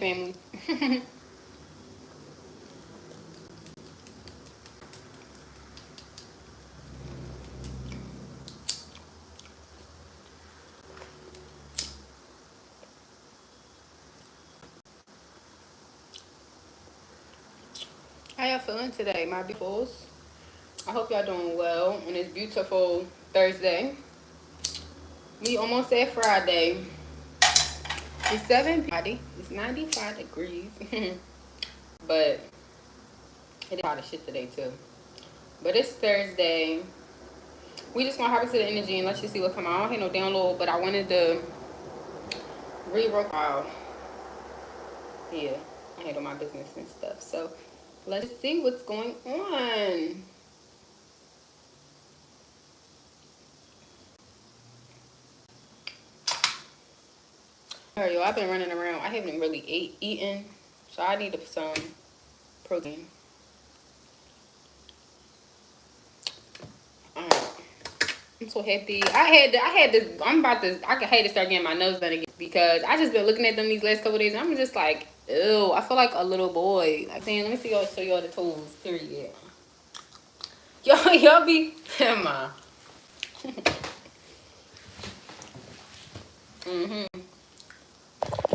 family. How y'all feeling today, my beautifuls? I hope y'all doing well on this beautiful Thursday. We almost at Friday. It's 7 Friday. It's 95 degrees. But it is hot as shit today too. But it's Thursday. We just gonna hop into the energy and let you see what come out. I don't have no download, but I wanted to re-roll out. Yeah, I handle my business and stuff. So let's see what's going on. Alright, yo, I've been running around. I haven't really eaten, so I need some protein. Alright, I'm so happy. I had to start getting my nose done again because I just been looking at them these last couple of days and I'm just like, ew, I feel like a little boy. Like saying, let me see y'all, show y'all the toes. Period. Y'all be, ma.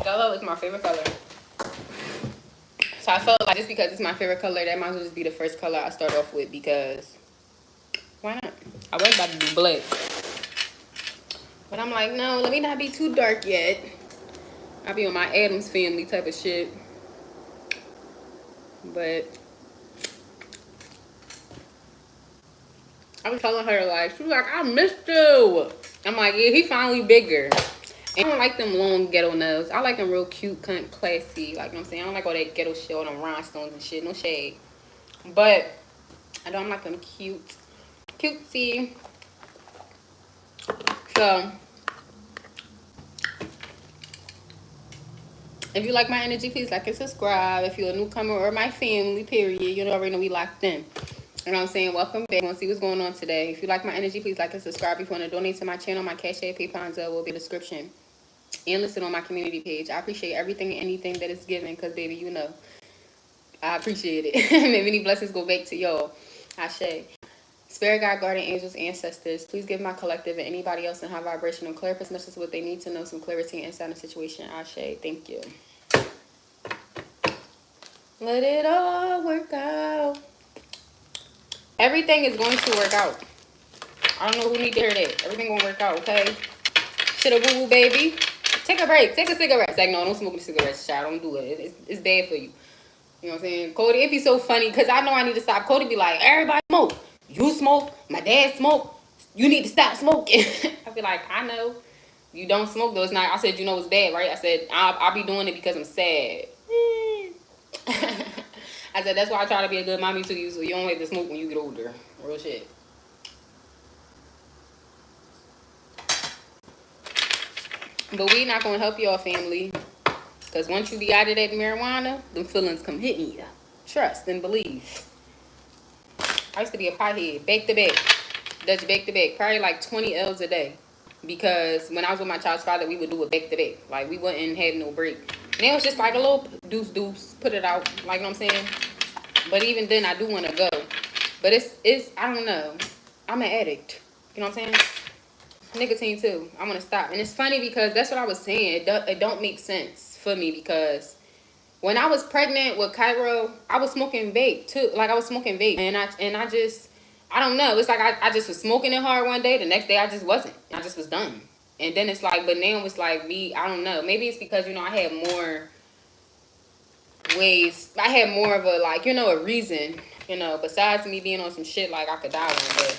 Yellow is my favorite color. So I felt like just because it's my favorite color, that might as well just be the first color I start off with because why not? I was about to do black. But I'm like, no, let me not be too dark yet. I be on my Addams Family type of shit. But I was telling her, like, she was like, I missed you. I'm like, yeah, he finally bigger. And I don't like them long ghetto nails. I like them real cute, kind of classy. Like, you know what I'm saying? I don't like all that ghetto shit, all them rhinestones and shit. No shade. But I don't like them cute. Cutesy. So if you like my energy, please like and subscribe. If you're a newcomer or my family, period, you already know we locked in. You know what I'm saying? Welcome back. Want to see what's going on today. If you like my energy, please like and subscribe. If you want to donate to my channel, my Cash App, PayPal, and Zelle will be in the description. And listen on my community page. I appreciate everything and anything that is given because, baby, you know, I appreciate it. And if any blessings go back to y'all, Ashe. Spirit guide, guardian angels, ancestors, please give my collective and anybody else in high vibration and clear as much as what they need to know, some clarity inside the situation. Ashe. Thank you. Let it all work out. Everything is going to work out. I don't know who need to hear that. Everything gonna work out, okay? Shit a woo woo, baby. Take a break. Take a cigarette. It's like, no, don't smoke the cigarettes, child. Don't do it. It's bad for you. You know what I'm saying? Cody, it'd be so funny because I know I need to stop. Cody be like, everybody smoke. You smoke. My dad smoke. You need to stop smoking. I be like, I know. You don't smoke though. It's not. I said, you know it's bad, right? I said, I'll be doing it because I'm sad. I said, that's why I try to be a good mommy to you so you don't have to smoke when you get older. Real shit. But we not going to help y'all, family. Because once you be out of that marijuana, them feelings come hitting you. Trust and believe. I used to be a pothead. Back to back. Dutch back to back. Probably like 20 L's a day. Because when I was with my child's father, we would do it back to back. Like, we wouldn't have no break. And it was just like a little deuce, put it out. Like, you know what I'm saying? But even then, I do want to go. But it's, I don't know. I'm an addict. You know what I'm saying? Nicotine too. I want to stop. And it's funny because that's what I was saying. It don't make sense for me because when I was pregnant with Cairo, I was smoking vape too. Like I was smoking vape. And I just, I don't know. It's like I just was smoking it hard one day. The next day I just wasn't. I just was done. And then it's like, but now it's like me, I don't know. Maybe it's because, you know, I had more ways. I had more of a, like, you know, a reason, you know, besides me being on some shit like I could die one day.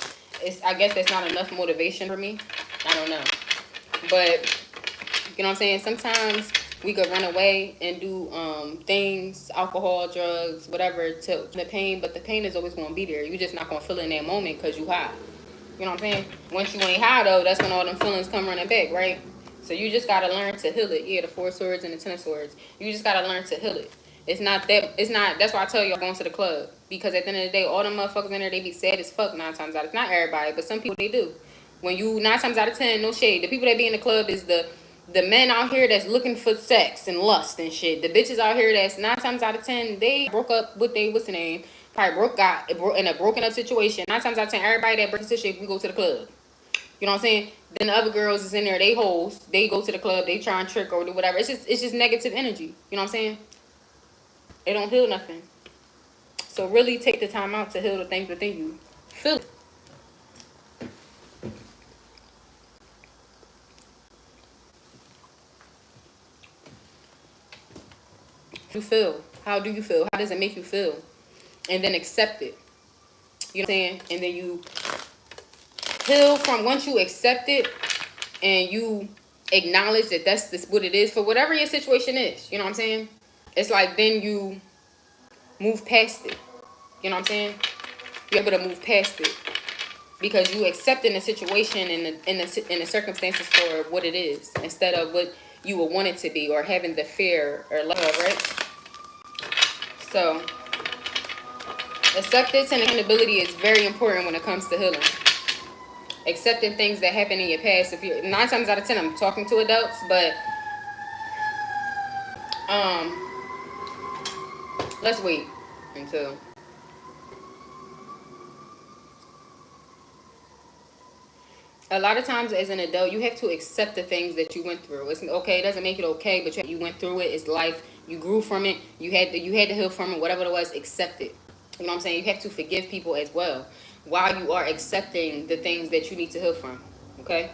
I guess that's not enough motivation for me. I don't know. But, you know what I'm saying? Sometimes we could run away and do things, alcohol, drugs, whatever, to the pain. But the pain is always going to be there. You're just not going to feel it in that moment because you high. You know what I'm saying? Once you ain't high, though, that's when all them feelings come running back, right? So you just got to learn to heal it. Yeah, the 4 swords and the 10 of swords. You just got to learn to heal it. It's not, that's why I tell y'all going to the club. Because at the end of the day, all them motherfuckers in there, they be sad as fuck 9 times out of 10. Not everybody, but some people, they do. When you, 9 times out of 10, no shade. The people that be in the club is the the men out here that's looking for sex and lust and shit, the bitches out here that's 9 times out of 10 they broke up with they what's the name, probably in a broken up situation. 9 times out of 10 everybody that breaks the shit, we go to the club. You know what I'm saying? Then the other girls is in there, they hoes, they go to the club, they try and trick or do whatever. It's just negative energy. You know what I'm saying? It don't heal nothing. So really take the time out to heal the things within you. Feel it. You feel. How do you feel? How does it make you feel? And then accept it. You know what I'm saying? And then you heal from, once you accept it and you acknowledge that that's what it is for whatever your situation is. You know what I'm saying? It's like then you move past it. You know what I'm saying? You're able to move past it because you accepting the situation and the circumstances for what it is instead of what you would want it to be or having the fear or love, right? So acceptance and accountability is very important when it comes to healing. Accepting things that happen in your past. If you 9 times out of 10, I'm talking to adults, but let's wait until. A lot of times as an adult, you have to accept the things that you went through. It's okay. It doesn't make it okay, but you went through it. It's life. You grew from it. You had to heal from it. Whatever it was, accept it. You know what I'm saying? You have to forgive people as well while you are accepting the things that you need to heal from. Okay?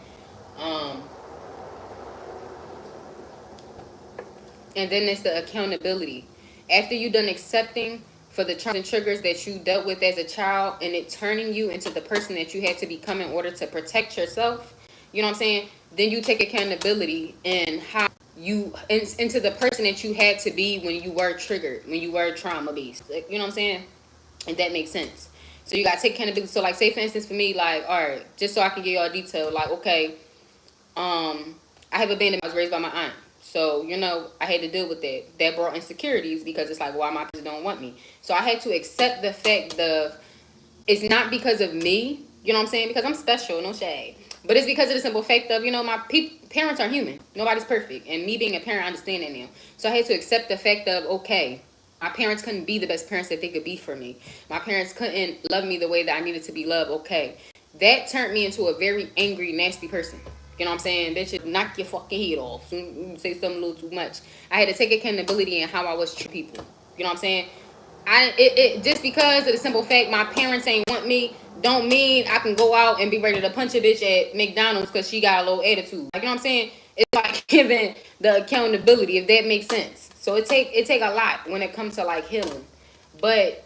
And then it's the accountability. After you done accepting for the traumas and triggers that you dealt with as a child and it turning you into the person that you had to become in order to protect yourself, you know what I'm saying? Then you take accountability in how you, into the person that you had to be when you were triggered, when you were trauma based. Like, you know what I'm saying? And that makes sense. So you got to take accountability. So like say for instance for me, like, all right, just so I can give y'all detail, like, okay, I have abandonment. I was raised by my aunt. So, you know, I had to deal with that. That brought insecurities because it's like, why my parents don't want me. So I had to accept the fact of, it's not because of me, you know what I'm saying? Because I'm special, no shade. But it's because of the simple fact of, you know, my parents are human. Nobody's perfect. And me being a parent, I understand that now. So I had to accept the fact of, okay, my parents couldn't be the best parents that they could be for me. My parents couldn't love me the way that I needed to be loved. Okay. That turned me into a very angry, nasty person. You know what I'm saying? That should knock your fucking head off. You say something a little too much. I had to take accountability in how I was treating people. You know what I'm saying? Just because of the simple fact my parents ain't want me, don't mean I can go out and be ready to punch a bitch at McDonald's because she got a low attitude. Like, you know what I'm saying? It's like giving the accountability, if that makes sense. So it take a lot when it comes to like healing. But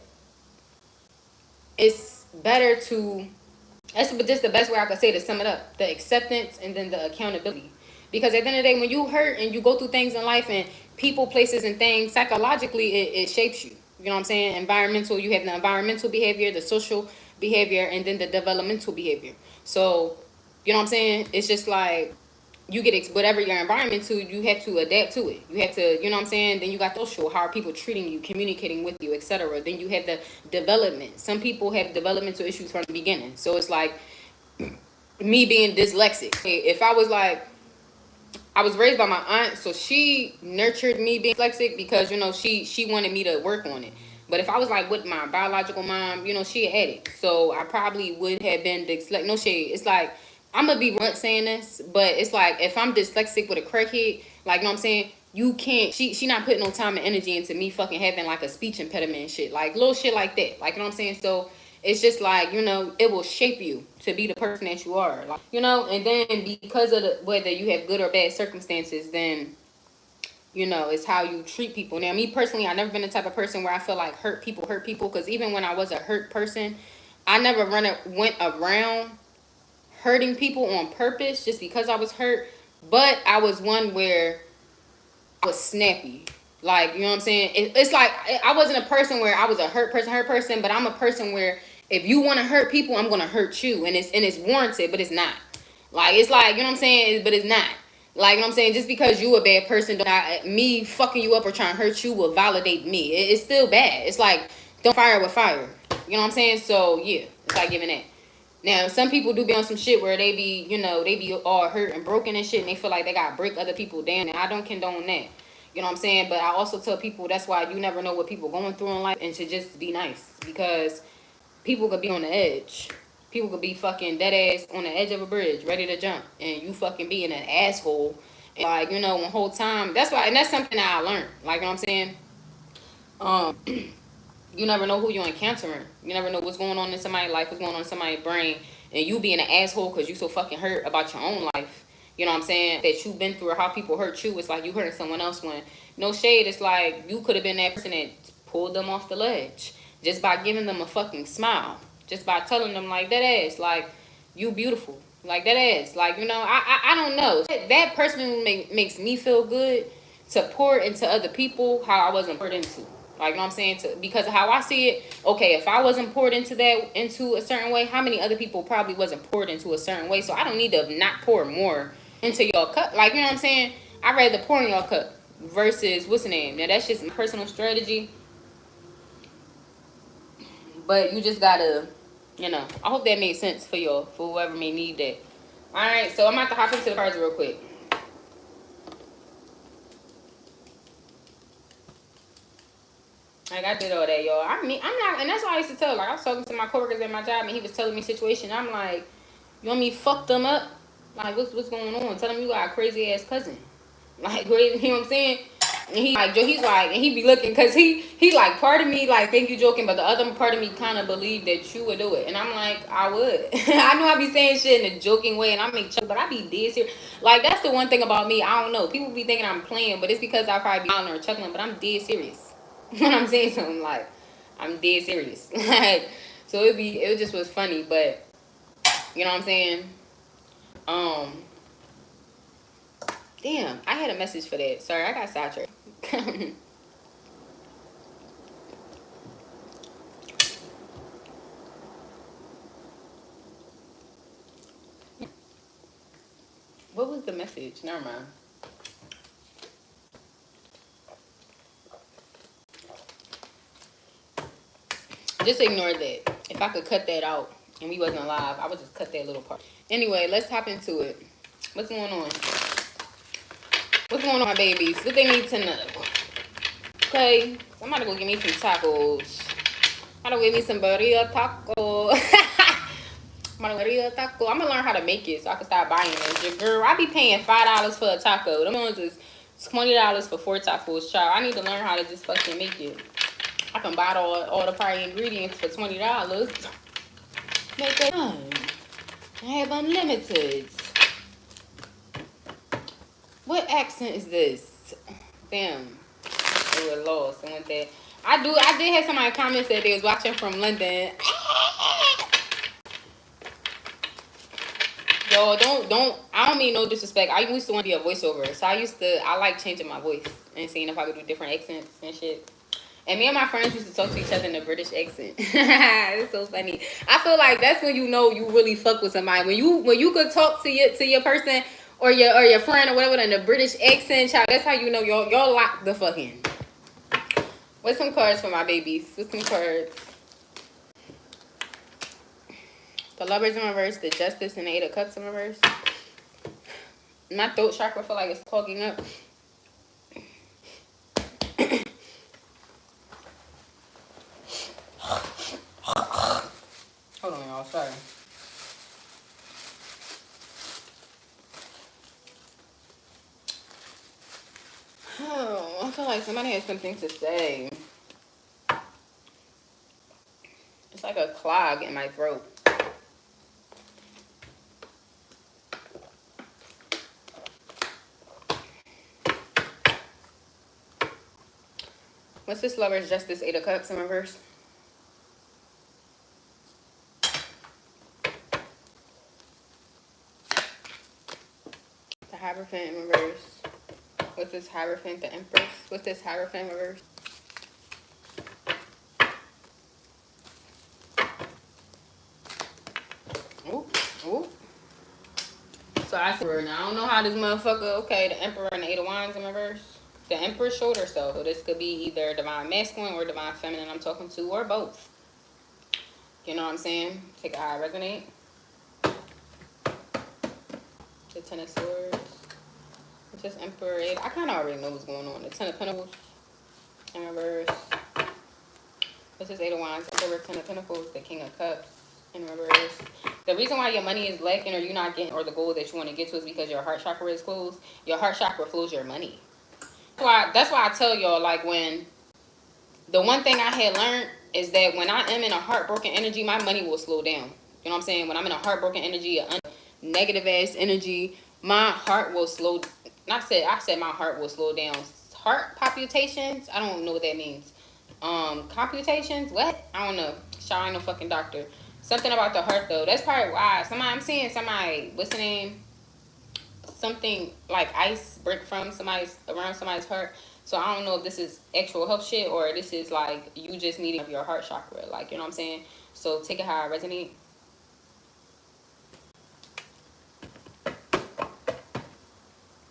it's better to, that's just the best way I could say to sum it up. The acceptance and then the accountability. Because at the end of the day, when you hurt and you go through things in life and people, places, and things, psychologically, it shapes you. You know what I'm saying? Environmental, you have the environmental behavior, the social behavior, and then the developmental behavior. So, you know what I'm saying? It's just like, you get whatever your environment to, you have to adapt to it. You have to, you know what I'm saying? Then you got social, how are people treating you, communicating with you, etc. Then you have the development. Some people have developmental issues from the beginning. So it's like me being dyslexic. If I was like, I was raised by my aunt, so she nurtured me being dyslexic because, you know, she wanted me to work on it. But if I was like with my biological mom, you know, she had it. So I probably would have been dyslexic. No shade. It's like, I'm going to be blunt saying this, but it's like, if I'm dyslexic with a crackhead, like, you know what I'm saying? You can't, she not putting no time and energy into me fucking having like a speech impediment and shit. Like, little shit like that. Like, you know what I'm saying? So it's just like, you know, it will shape you to be the person that you are. Like, you know, and then because of whether you have good or bad circumstances, then, you know, it's how you treat people. Now, me personally, I've never been the type of person where I feel like hurt people. Because even when I was a hurt person, I never went around hurting people on purpose just because I was hurt. But I was one where I was snappy. Like, you know what I'm saying? It's like, I wasn't a person where I was a hurt person, but I'm a person where if you want to hurt people, I'm going to hurt you. And it's warranted, but it's not. Like, it's like, you know what I'm saying? But it's not. Like, you know what I'm saying? Just because you a bad person, me fucking you up or trying to hurt you will validate me. It's still bad. It's like, don't fire with fire. You know what I'm saying? So, yeah, it's like giving that. Now, some people do be on some shit where they be, you know, they be all hurt and broken and shit, and they feel like they gotta break other people down. And I don't condone that. You know what I'm saying? But I also tell people that's why you never know what people going through in life, and to just be nice, because people could be on the edge. People could be fucking dead ass on the edge of a bridge, ready to jump, and you fucking being an asshole. And like, you know, one whole time. That's why, and that's something that I learned. Like, you know what I'm saying? Um, you never know who you're encountering. You never know what's going on in somebody's life, what's going on in somebody's brain, and you being an asshole because you so fucking hurt about your own life. You know what I'm saying? That you've been through, or how people hurt you. It's like you hurting someone else. When no shade, it's like you could have been that person that pulled them off the ledge just by giving them a fucking smile, just by telling them like that ass, like you beautiful, like that ass, like, you know. I don't know. That personally makes me feel good to pour into other people how I wasn't poured into. Like, you know what I'm saying? Because of how I see it, okay, if I wasn't poured into a certain way, how many other people probably wasn't poured into a certain way? So I don't need to not pour more into your cup. Like, you know what I'm saying? I'd rather pour in your cup versus, what's the name? Now, that's just my personal strategy. But you just gotta, you know, I hope that made sense for y'all, for whoever may need that. Alright, so I'm about to hop into the cards real quick. Like, I did all that, y'all. I mean, I'm not, and that's why I used to tell. Like, I was talking to my coworkers at my job, and he was telling me situation. I'm like, you want me to fuck them up? Like, what's going on? Tell them you got a crazy ass cousin. Like, crazy, you know what I'm saying? And he's like, and he be looking, cause he like, part of me like think you joking, but the other part of me kind of believe that you would do it. And I'm like, I would. I know I be saying shit in a joking way, and I make but I be dead serious. Like, that's the one thing about me. I don't know. People be thinking I'm playing, but it's because I probably be on or chuckling, but I'm dead serious. When I'm saying something, like, I'm dead serious. Like, so it just was funny, but you know what I'm saying? Damn, I had a message for that. Sorry, I got sidetracked. What was the message? Never mind. Just ignore that. If I could cut that out and we wasn't live, I would just cut that little part. Anyway, let's hop into it. What's going on? What's going on, my babies? What they need to know? Okay, somebody go give me some tacos. I'm gonna give me some burrito taco. Taco. I'm gonna learn how to make it so I can start buying it. Your girl, I be paying $5 for a taco. Them ones is $20 for 4 tacos. Child, I need to learn how to just fucking make it. I can buy all the prior ingredients for $20. Make it fun. I have unlimited. What accent is this? Damn. They were lost. I went there. I did have somebody comment that they was watching from London. Yo, I don't mean no disrespect. I used to want to be a voiceover. So I like changing my voice and seeing if I could do different accents and shit. And me and my friends used to talk to each other in a British accent. It's so funny. I feel like that's when you know you really fuck with somebody. When you could talk to your person or your friend or whatever in a British accent, child, that's how you know y'all lock the fucking. What's some cards for my babies? What's some cards? The Lovers in reverse, the Justice, and the 8 of Cups in reverse. My throat chakra feel like it's clogging up. Hold on, y'all. Sorry. Oh, I feel like somebody has something to say. It's like a clog in my throat. What's this Lover's Justice, 8 of Cups in reverse? The Hierophant in reverse. What's this Hierophant, the Empress? What's this Hierophant in reverse? Ooh, ooh. So I said, I don't know how this motherfucker, okay, the Emperor and the 8 of Wands in reverse. The Emperor showed herself. So this could be either divine masculine or divine feminine I'm talking to, or both. You know what I'm saying? Take it how I resonate. The Ten of Swords. Just Emperor. I kind of already know what's going on. The Ten of Pentacles in reverse. This is Eight of Wands. Emperor, Ten of Pentacles. The King of Cups in reverse. The reason why your money is lacking or you're not getting, or the goal that you want to get to, is because your heart chakra is closed. Your heart chakra flows your money. That's why I tell y'all, like, when the one thing I had learned is that when I am in a heartbroken energy, my money will slow down. You know what I'm saying? When I'm in a heartbroken energy, a negative ass energy, my heart will slow. I said my heart will slow down. Heart palpitations? I don't know what that means. Computations? What? I don't know. I ain't no fucking doctor. Something about the heart though. That's probably why I'm seeing somebody. What's the name? Something like ice break from around somebody's heart. So I don't know if this is actual health shit or this is like you just needing your heart chakra. Like, you know what I'm saying? So take it how I resonate.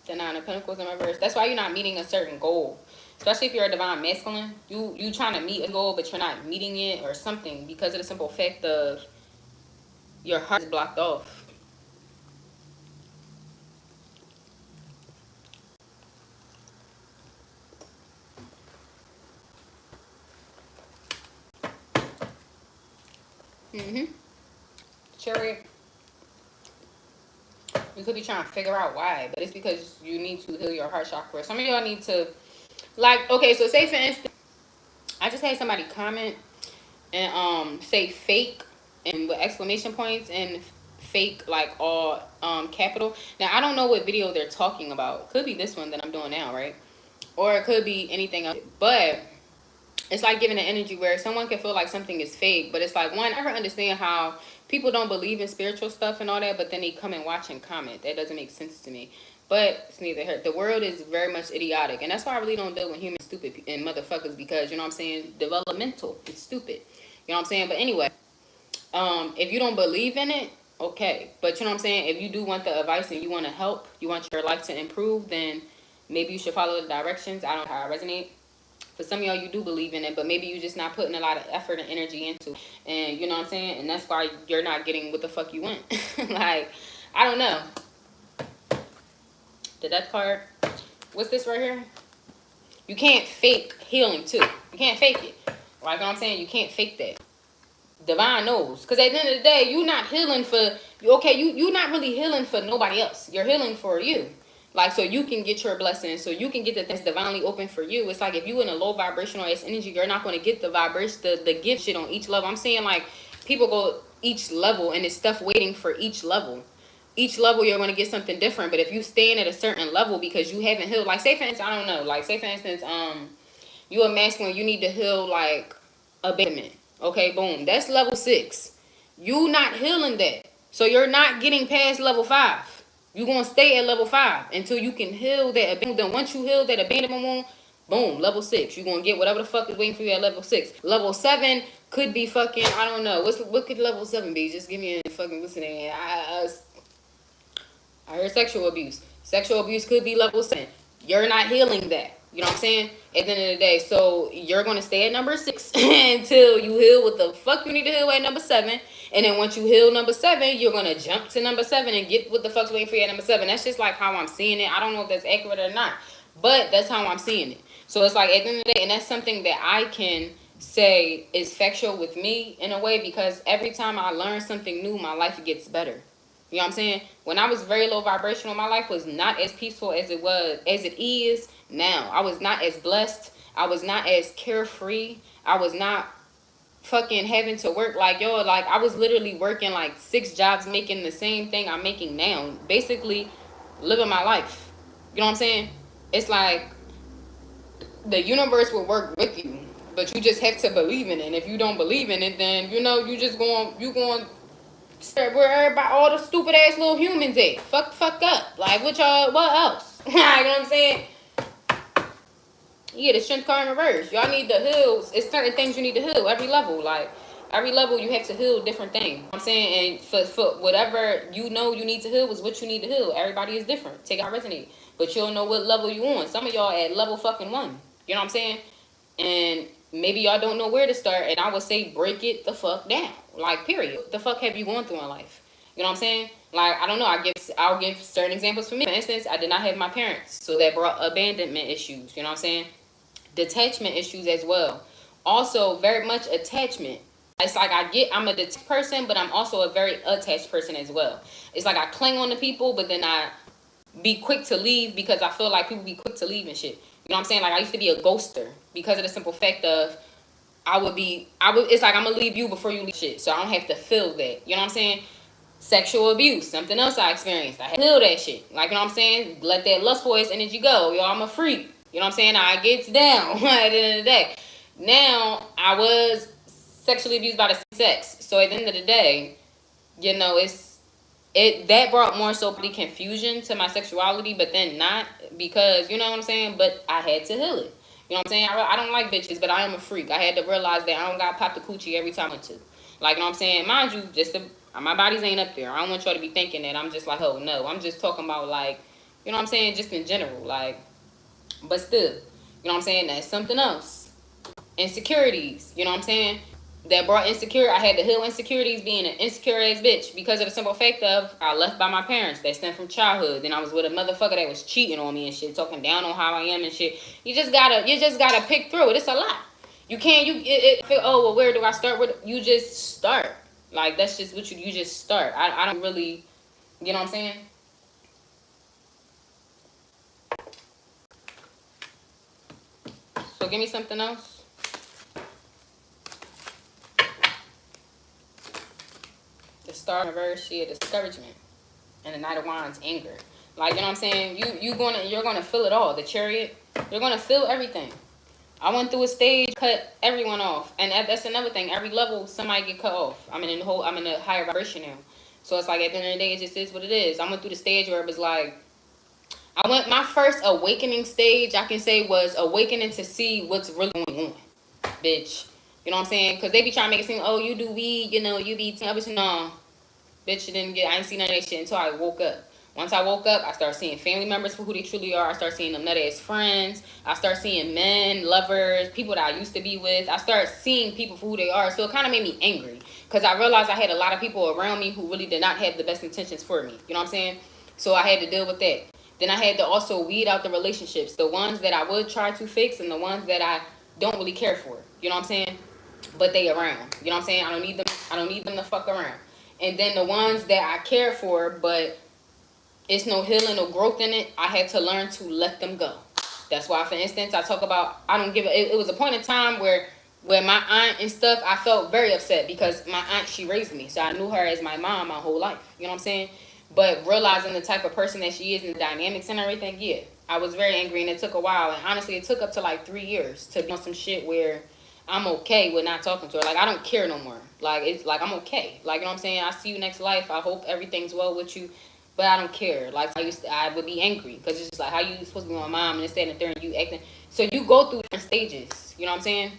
The Nine of Pentacles in reverse. That's why you're not meeting a certain goal. Especially if you're a divine masculine. You trying to meet a goal, but you're not meeting it or something because of the simple fact of your heart is blocked off. Chariot. You could be trying to figure out why, but it's because you need to heal your heart chakra. Some of y'all need to, like, okay, so say for instance, I just had somebody comment and say fake and with exclamation points and fake like all capital. Now I don't know what video they're talking about. Could be this one that I'm doing now, right? Or it could be anything else. But it's like giving an energy where someone can feel like something is fake, but it's like, one, I never understand how people don't believe in spiritual stuff and all that, but then they come and watch and comment. That doesn't make sense to me. But it's neither here. The world is very much idiotic, and that's why I really don't deal with humans, stupid and motherfuckers, because, you know what I'm saying, developmental, it's stupid. You know what I'm saying? But anyway, if you don't believe in it, okay. But you know what I'm saying, if you do want the advice and you want to help, you want your life to improve, then maybe you should follow the directions. I don't know how I resonate. For some of y'all, you do believe in it, but maybe you're just not putting a lot of effort and energy into it. And you know what I'm saying? And that's why you're not getting what the fuck you want. Like, I don't know. The Death card. What's this right here? You can't fake healing too. You can't fake it. Like, you know what I'm saying? You can't fake that. Divine knows. Because at the end of the day, you're not healing for, okay, you're not really healing for nobody else. You're healing for you. Like, so you can get your blessings, so you can get the things divinely open for you. It's like if you in a low vibrational ass energy, you're not going to get the vibration, the gift shit on each level. I'm saying, like, people go each level and it's stuff waiting for each level. Each level you're going to get something different. But if you stand at a certain level because you haven't healed, like, say for instance, I don't know, like, say for instance, you a masculine, you need to heal like abandonment. Okay, boom, that's level 6. You not healing that, so you're not getting past level 5. You're going to stay at level 5 until you can heal that abandonment. Then once you heal that abandonment wound, boom, level 6. You're going to get whatever the fuck is waiting for you at level 6. Level 7 could be fucking, I don't know. What could level 7 be? Just give me a fucking listening. I heard sexual abuse. Sexual abuse could be level 7. You're not healing that. You know what I'm saying? At the end of the day. So you're going to stay at number 6 until you heal what the fuck you need to heal at number 7. And then once you heal number 7, you're going to jump to number 7 and get what the fuck's waiting for you at number 7. That's just like how I'm seeing it. I don't know if that's accurate or not, but that's how I'm seeing it. So it's like at the end of the day, and that's something that I can say is factual with me in a way, because every time I learn something new, my life gets better. You know what I'm saying? When I was very low vibrational, my life was not as peaceful as it is now. I was not as blessed. I was not as carefree. I was not fucking having to work like, yo, like I was literally working like 6 jobs making the same thing I'm making now. Basically living my life. You know what I'm saying? It's like the universe will work with you, but you just have to believe in it. And if you don't believe in it, then you know you going where everybody, all the stupid ass little humans at. Fuck up. Like, what else? You know what I'm saying? Yeah, the strength card in reverse. Y'all need to heal. It's certain things you need to heal every level. Like, every level you have to heal different things. You know what I'm saying? And for whatever you know you need to heal is what you need to heal. Everybody is different. Take it how it resonate. But you don't know what level you on. Some of y'all at level fucking 1. You know what I'm saying? And maybe y'all don't know where to start. And I would say break it the fuck down. Like, period. What the fuck have you gone through in life? You know what I'm saying? Like, I don't know. I'll give certain examples for me. For instance, I did not have my parents, so that brought abandonment issues. You know what I'm saying? Detachment issues as well. Also, very much attachment. It's like I'm a detached person, but I'm also a very attached person as well. It's like I cling on to people, but then I be quick to leave because I feel like people be quick to leave and shit. You know what I'm saying? Like, I used to be a ghoster because of the simple fact of it's like I'm gonna leave you before you leave shit, so I don't have to feel that. You know what I'm saying? Sexual abuse, something else I experienced. I had to feel that shit. Like, you know what I'm saying? Let that lustful ass energy go. Yo, I'm a freak. You know what I'm saying? I gets down at the end of the day. Now, I was sexually abused by the sex. So at the end of the day, you know, that brought more so the confusion to my sexuality, but then not because, you know what I'm saying? But I had to heal it. You know what I'm saying? I don't like bitches, but I am a freak. I had to realize that I don't got to pop the coochie every time I want to. Like, you know what I'm saying? Mind you, my bodies ain't up there. I don't want y'all to be thinking that I'm just like, oh, no. I'm just talking about, like, you know what I'm saying? Just in general. Like, but still, you know what I'm saying? That's something else. Insecurities, you know what I'm saying? That brought insecure. I had to heal insecurities being an insecure ass bitch because of the simple fact of I left by my parents. That stemmed from childhood. Then I was with a motherfucker that was cheating on me and shit, talking down on how I am and shit. You just gotta pick through it. It's a lot. You can't oh well, where do I start with? You just start. Like, that's just what you just start. I don't really, you know what I'm saying? So give me something else. The Star of Reverse, she a discouragement, and the Knight of Wands, anger. Like, you know what I'm saying? You're gonna feel it all. The Chariot, you're gonna feel everything. I went through a stage, cut everyone off, and that's another thing. Every level, somebody get cut off. I'm in a higher vibration now, so it's like at the end of the day, it just is what it is. I went through the stage where it was like, my first awakening stage, I can say, was awakening to see what's really going on, bitch. You know what I'm saying? Because they be trying to make it seem, oh, you do weed, you know, you be, no, bitch, I ain't seen none of that shit until I woke up. Once I woke up, I started seeing family members for who they truly are. I started seeing them nut ass friends. I started seeing men, lovers, people that I used to be with. I started seeing people for who they are. So it kind of made me angry because I realized I had a lot of people around me who really did not have the best intentions for me. You know what I'm saying? So I had to deal with that. Then I had to also weed out the relationships, the ones that I would try to fix and the ones that I don't really care for. You know what I'm saying? But they around. You know what I'm saying? I don't need them to fuck around. And then the ones that I care for, but it's no healing or growth in it, I had to learn to let them go. That's why, for instance, I talk about, I don't give it was a point in time where my aunt and stuff, I felt very upset because my aunt, she raised me. So I knew her as my mom my whole life. You know what I'm saying? But realizing the type of person that she is and the dynamics and everything, yeah, I was very angry, and it took a while. And honestly, it took up to like 3 years to be on some shit where I'm okay with not talking to her. Like, I don't care no more. Like, it's like I'm okay. Like, you know what I'm saying? I see you next life. I hope everything's well with you. But I don't care. Like, I would be angry because it's just like, how you supposed to be my mom and this, that, and the third, and you acting. So you go through different stages. You know what I'm saying?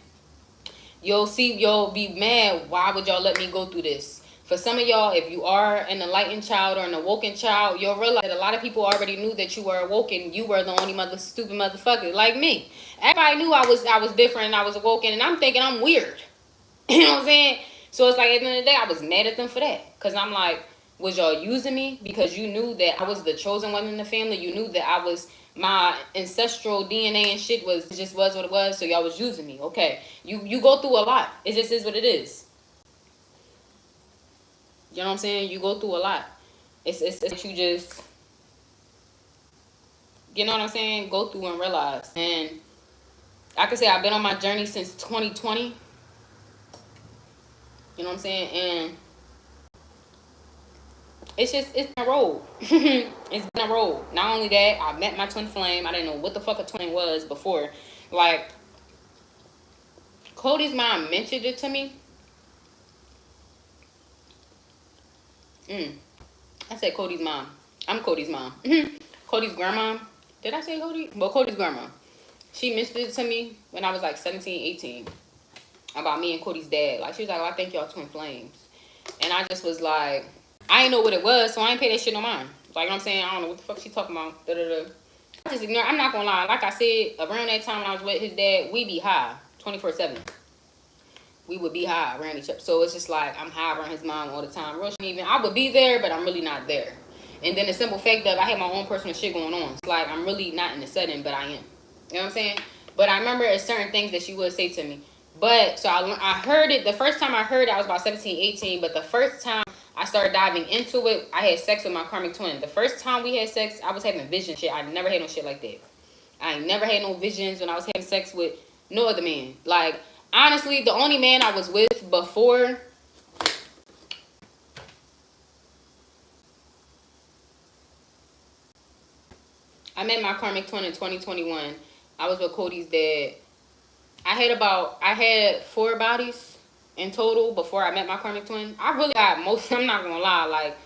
You'll be mad. Why would y'all let me go through this? For some of y'all, if you are an enlightened child or an awoken child, you'll realize that a lot of people already knew that you were awoken. You were the only stupid motherfucker like me. Everybody knew I was different and I was awoken, and I'm thinking I'm weird. You know what I'm saying? So it's like at the end of the day, I was mad at them for that. Because I'm like, was y'all using me because you knew that I was the chosen one in the family? You knew that I was, my ancestral DNA and shit was what it was, so y'all was using me. Okay. You go through a lot. It just is what it is. You know what I'm saying? You go through a lot. It's you just, you know what I'm saying? Go through and realize. And I can say I've been on my journey since 2020. You know what I'm saying? And it's been a road. It's been a road. Not only that, I met my twin flame. I didn't know what the fuck a twin was before. Like, Cody's mom mentioned it to me. I said Cody's mom. I'm Cody's mom. Cody's grandma. Did I say Cody? Well, Cody's grandma. She mentioned it to me when I was like 17, 18. About me and Cody's dad. Like, she was like, oh, I think y'all twin flames. And I just was like, I didn't know what it was, so I ain't pay that shit no mind. Like, you know what I'm saying? I don't know what the fuck she talking about. Da-da-da. I just ignore. I'm not gonna lie. Like I said, around that time when I was with his dad, we be high 24/7. we would be high around each other. So it's just like I'm high around his mom all the time. Real shit, even I would be there, but I'm really not there. And then the simple fact that I have my own personal shit going on. It's like I'm really not in the setting, but I am. You know what I'm saying? But I remember it's certain things that she would say to me. But so I heard it. The first time I heard it, I was about 17, 18. But the first time I started diving into it, I had sex with my karmic twin. The first time we had sex, I was having vision shit. I never had no shit like that. I ain't never had no visions when I was having sex with no other man. Like, honestly, the only man I was with before... I met my karmic twin in 2021. I was with Cody's dad. I had 4 bodies in total before I met my karmic twin. I really got most, I'm not gonna lie, like,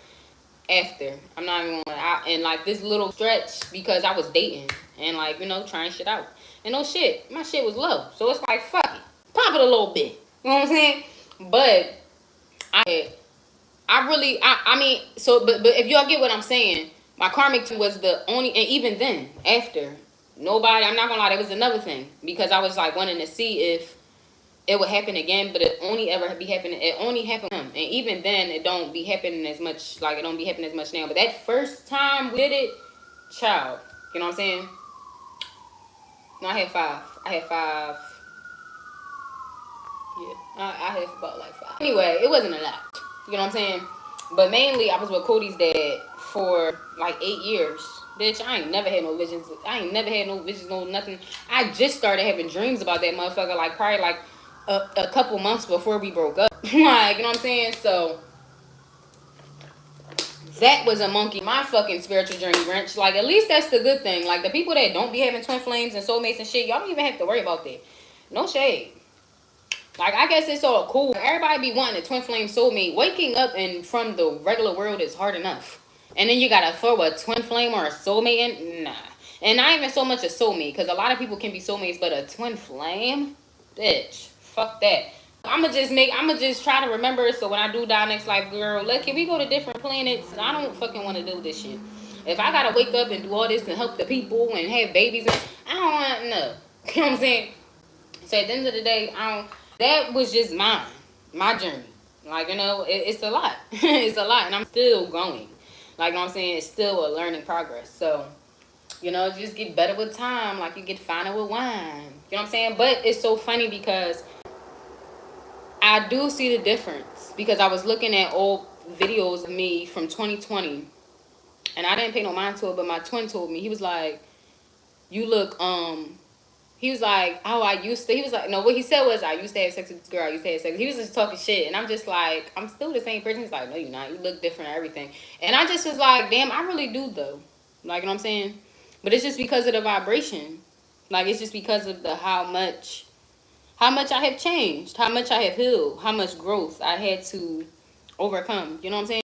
after. I'm not even gonna lie. And, like, this little stretch because I was dating and, like, you know, trying shit out. And no shit, my shit was low. So it's like, fuck it. Pop it a little bit. You know what I'm saying? But I mean, so, but if y'all get what I'm saying, my karmic was the only, and even then, after, nobody, I'm not gonna lie, that was another thing. Because I was, like, wanting to see if it would happen again, but it only happened to him. And even then, it don't be happening as much, like, it don't be happening as much now. But that first time we did it, child, you know what I'm saying? No, I had 5. Yeah, I had about, like, 5. Anyway, it wasn't a lot. You know what I'm saying? But mainly, I was with Cody's dad for like 8 years. Bitch, I ain't never had no visions. No nothing. I just started having dreams about that motherfucker, like, probably, like, a couple months before we broke up. Like, you know what I'm saying? So, that was a monkey. My fucking spiritual journey wrench. Like, at least that's the good thing. Like, the people that don't be having twin flames and soulmates and shit, y'all don't even have to worry about that. No shade. Like, I guess it's all cool. Everybody be wanting a twin flame soulmate. Waking up and from the regular world is hard enough. And then you gotta throw a twin flame or a soulmate in? Nah. And not even so much a soulmate, because a lot of people can be soulmates, but a twin flame? Bitch. Fuck that. I'ma just try to remember, so when I do die next life, girl, look, can we go to different planets? I don't fucking want to do this shit. If I gotta wake up and do all this and help the people and have babies, I don't want to know. You know what I'm saying? So at the end of the day, that was just my journey. Like, you know, it's a lot. It's a lot, and I'm still going. Like, you know what I'm saying? It's still a learning progress. So, you know, just get better with time, like you get finer with wine. You know what I'm saying? But it's so funny because I do see the difference. Because I was looking at old videos of me from 2020, and I didn't pay no mind to it, but my twin told me, he was like, you look, he was like, oh, he was like, no, what he said was, I used to have sex with this girl, I used to have sex. He was just talking shit, and I'm just like, I'm still the same person. He's like, no, you're not. You look different and everything. And I just was like, damn, I really do, though. Like, you know what I'm saying? But it's just because of the vibration. Like, it's just because of how much I have changed, how much I have healed, how much growth I had to overcome. You know what I'm saying?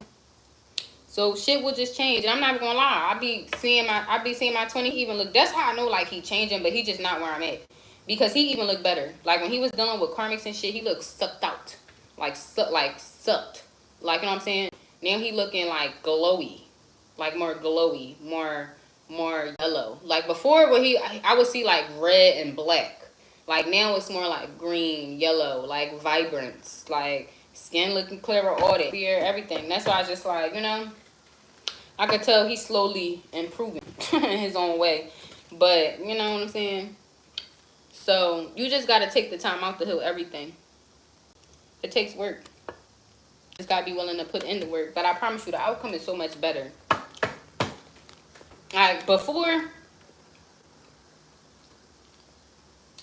So shit will just change. And I'm not even gonna lie. I be seeing my 20 even look. That's how I know, like, he changing, but he just not where I'm at. Because he even looked better. Like, when he was dealing with karmics and shit, he looked sucked out. Like sucked. Like, you know what I'm saying? Now he looking like glowy. Like more glowy, more yellow. Like before, I would see like red and black. Like now it's more like green, yellow, like vibrance, like skin looking clearer, all that, beard, everything. That's why I just like, you know, I could tell he's slowly improving in his own way. But, you know what I'm saying? So, you just got to take the time out to heal everything. It takes work. Just got to be willing to put in the work. But I promise you, the outcome is so much better. Like, before,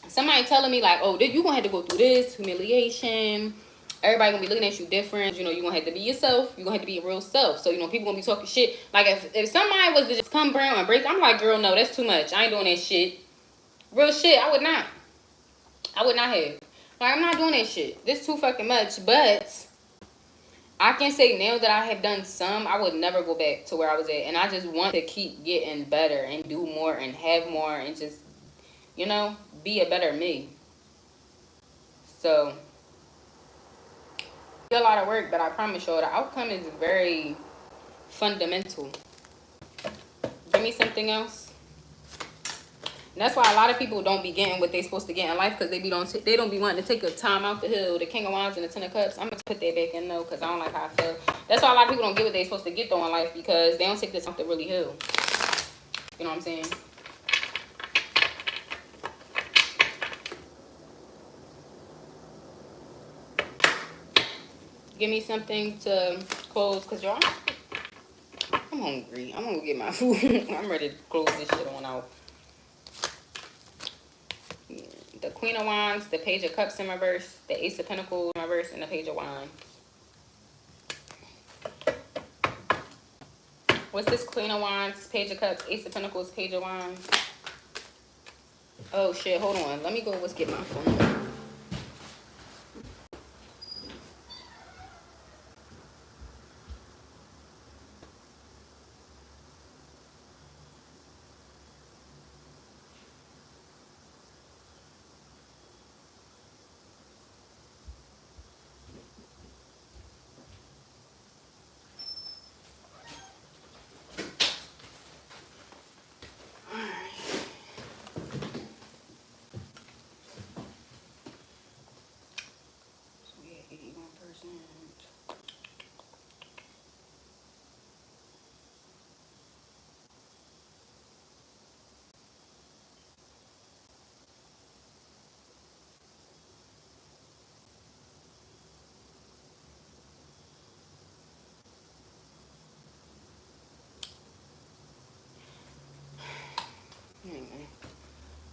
somebody telling me, like, oh, you going to have to go through this, humiliation. Everybody going to be looking at you different. You know, you're going to have to be yourself. You're going to have to be your real self. So, you know, people going to be talking shit. Like, if somebody was to just come brown and break, I'm like, girl, no, that's too much. I ain't doing that shit. Real shit, I would not have. Like, I'm not doing that shit. This too fucking much. But I can say now that I have done some, I would never go back to where I was at. And I just want to keep getting better and do more and have more and just, you know, be a better me. So, it's a lot of work, but I promise you, the outcome is very fundamental. Give me something else. And that's why a lot of people don't be getting what they supposed to get in life, because they don't be wanting to take a time out the hill. The King of Wands and the Ten of Cups. I'm gonna put that back in though, because I don't like how I feel. That's why a lot of people don't get what they supposed to get though in life, because they don't take the time to really heal. You know what I'm saying? Give me something to close, because y'all, I'm hungry. I'm gonna go get my food. I'm ready to close this shit on out. The Queen of Wands, the Page of Cups in reverse, the Ace of Pentacles in reverse, and the Page of Wands. What's this? Queen of Wands, Page of Cups, Ace of Pentacles, Page of Wands. Oh shit, hold on. Let me go let's get my phone.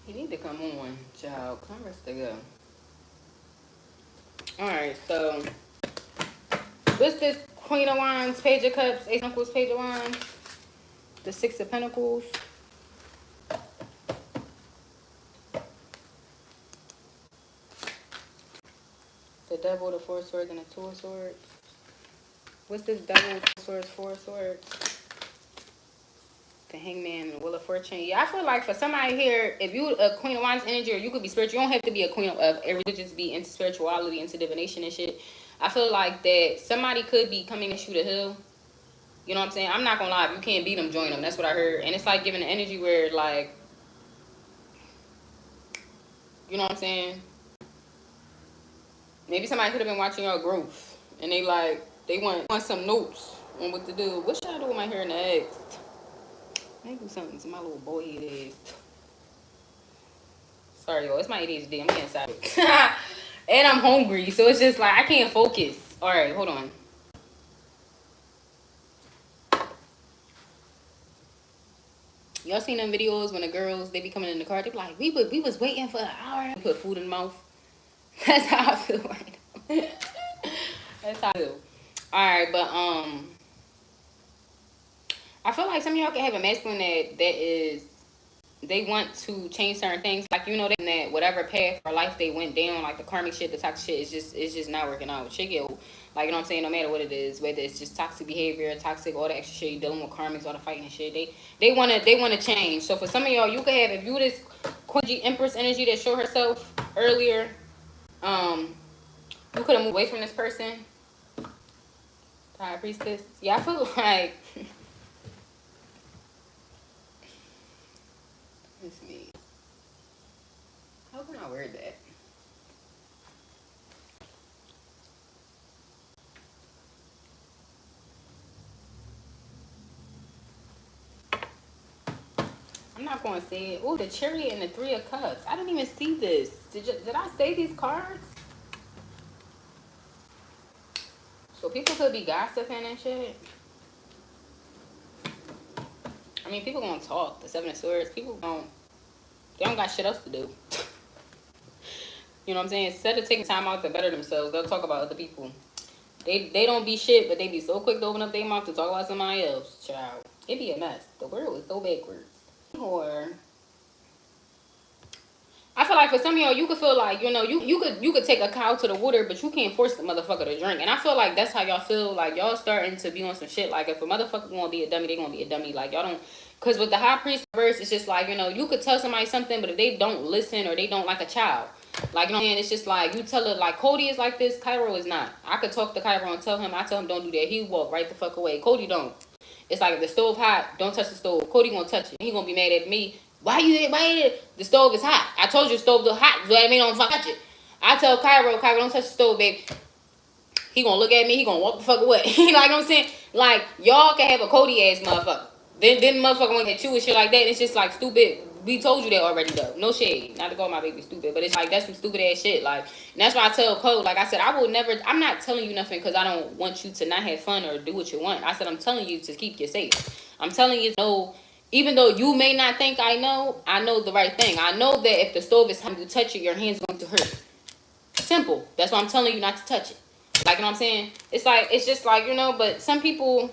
He need to come on, child. Come rest to go. Alright, so what's this? Queen of Wands, Page of Cups, Ace of Pentacles, Page of Wands, the Six of Pentacles, the Devil, the Four of Swords, and the Two of Swords. What's this? Devil, Swords, Four of Swords, the Hangman, and Wheel of Fortune. Yeah, I feel like for somebody here, if you a Queen of Wands energy, or you could be spiritual, you don't have to be a queen of every, just be into spirituality, into divination and shit. I feel like that somebody could be coming to shoot a hill. You know what I'm saying? I'm not gonna lie, if you can't beat them, join them. That's what I heard. And it's like giving an energy where, like, you know what I'm saying? Maybe somebody could have been watching your growth, and they want some notes on what to do. What should I do with my hair next? I do something to my little boy head ass. Sorry, y'all. It's my ADHD. I'm getting savage. And I'm hungry, so it's just like I can't focus. All right, hold on. Y'all seen them videos when the girls, they be coming in the car, they be like, we was waiting for an hour. Put food in the mouth. That's how I feel right now. That's how I feel. Alright, but I feel like some of y'all can have a masculine they want to change certain things. Like, you know, that whatever path or life they went down, like the karmic shit, the toxic shit, it's just not working out. Shit get, like, you know what I'm saying, no matter what it is, whether it's just toxic behavior, toxic, all the extra shit, you dealing with karmics, all the fighting and shit, they wanna change. So for some of y'all, you could have, if you this Queen Empress energy that showed herself earlier, you could have moved away from this person. High Priestess. Yeah, I feel like it's me. How can I wear that? I'm not going to say it. Oh, the Chariot and the Three of Cups. I didn't even see this. Did I say these cards? So people could be gossiping and shit. I mean, people gonna talk. The Seven of Swords. They don't got shit else to do. You know what I'm saying? Instead of taking time out to better themselves, they'll talk about other people. They don't be shit, but they be so quick to open up their mouth to talk about somebody else. Child, it be a mess. The world is so backwards. Or I feel like for some of y'all, you could feel like, you know, you could take a cow to the water, but you can't force the motherfucker to drink. And I feel like that's how y'all feel. Like, y'all starting to be on some shit. Like, if a motherfucker gonna be a dummy, they gonna be a dummy. Like, y'all don't. Because with the High Priest verse, it's just like, you know, you could tell somebody something, but if they don't listen, or they don't, like a child. Like, you know what I'm saying? It's just like, you tell it, like, Cody is like this, Cairo is not. I could talk to Cairo and tell him don't do that. He walk right the fuck away. Cody don't. It's like, if the stove hot, don't touch the stove. Cody gonna touch it. He gonna be mad at me. The stove is hot. I told you the stove is hot, so that mean don't touch it. I tell Cairo, don't touch the stove, baby. He gonna look at me, he gonna walk the fuck away. Like, you know what I'm saying? Like, y'all can have a Cody ass motherfucker. Then motherfucker wanna get you and shit like that. It's just like stupid. We told you that already though. No shade. Not to call my baby stupid, but it's like that's some stupid ass shit. Like, and that's why I tell Code, like I said, I'm not telling you nothing because I don't want you to not have fun or do what you want. I said I'm telling you to keep you safe. I'm telling you no. Even though you may not think I know the right thing. I know that if the stove is hot, you touch it, your hand's going to hurt. Simple. That's why I'm telling you not to touch it. Like, you know what I'm saying? It's just like, but some people,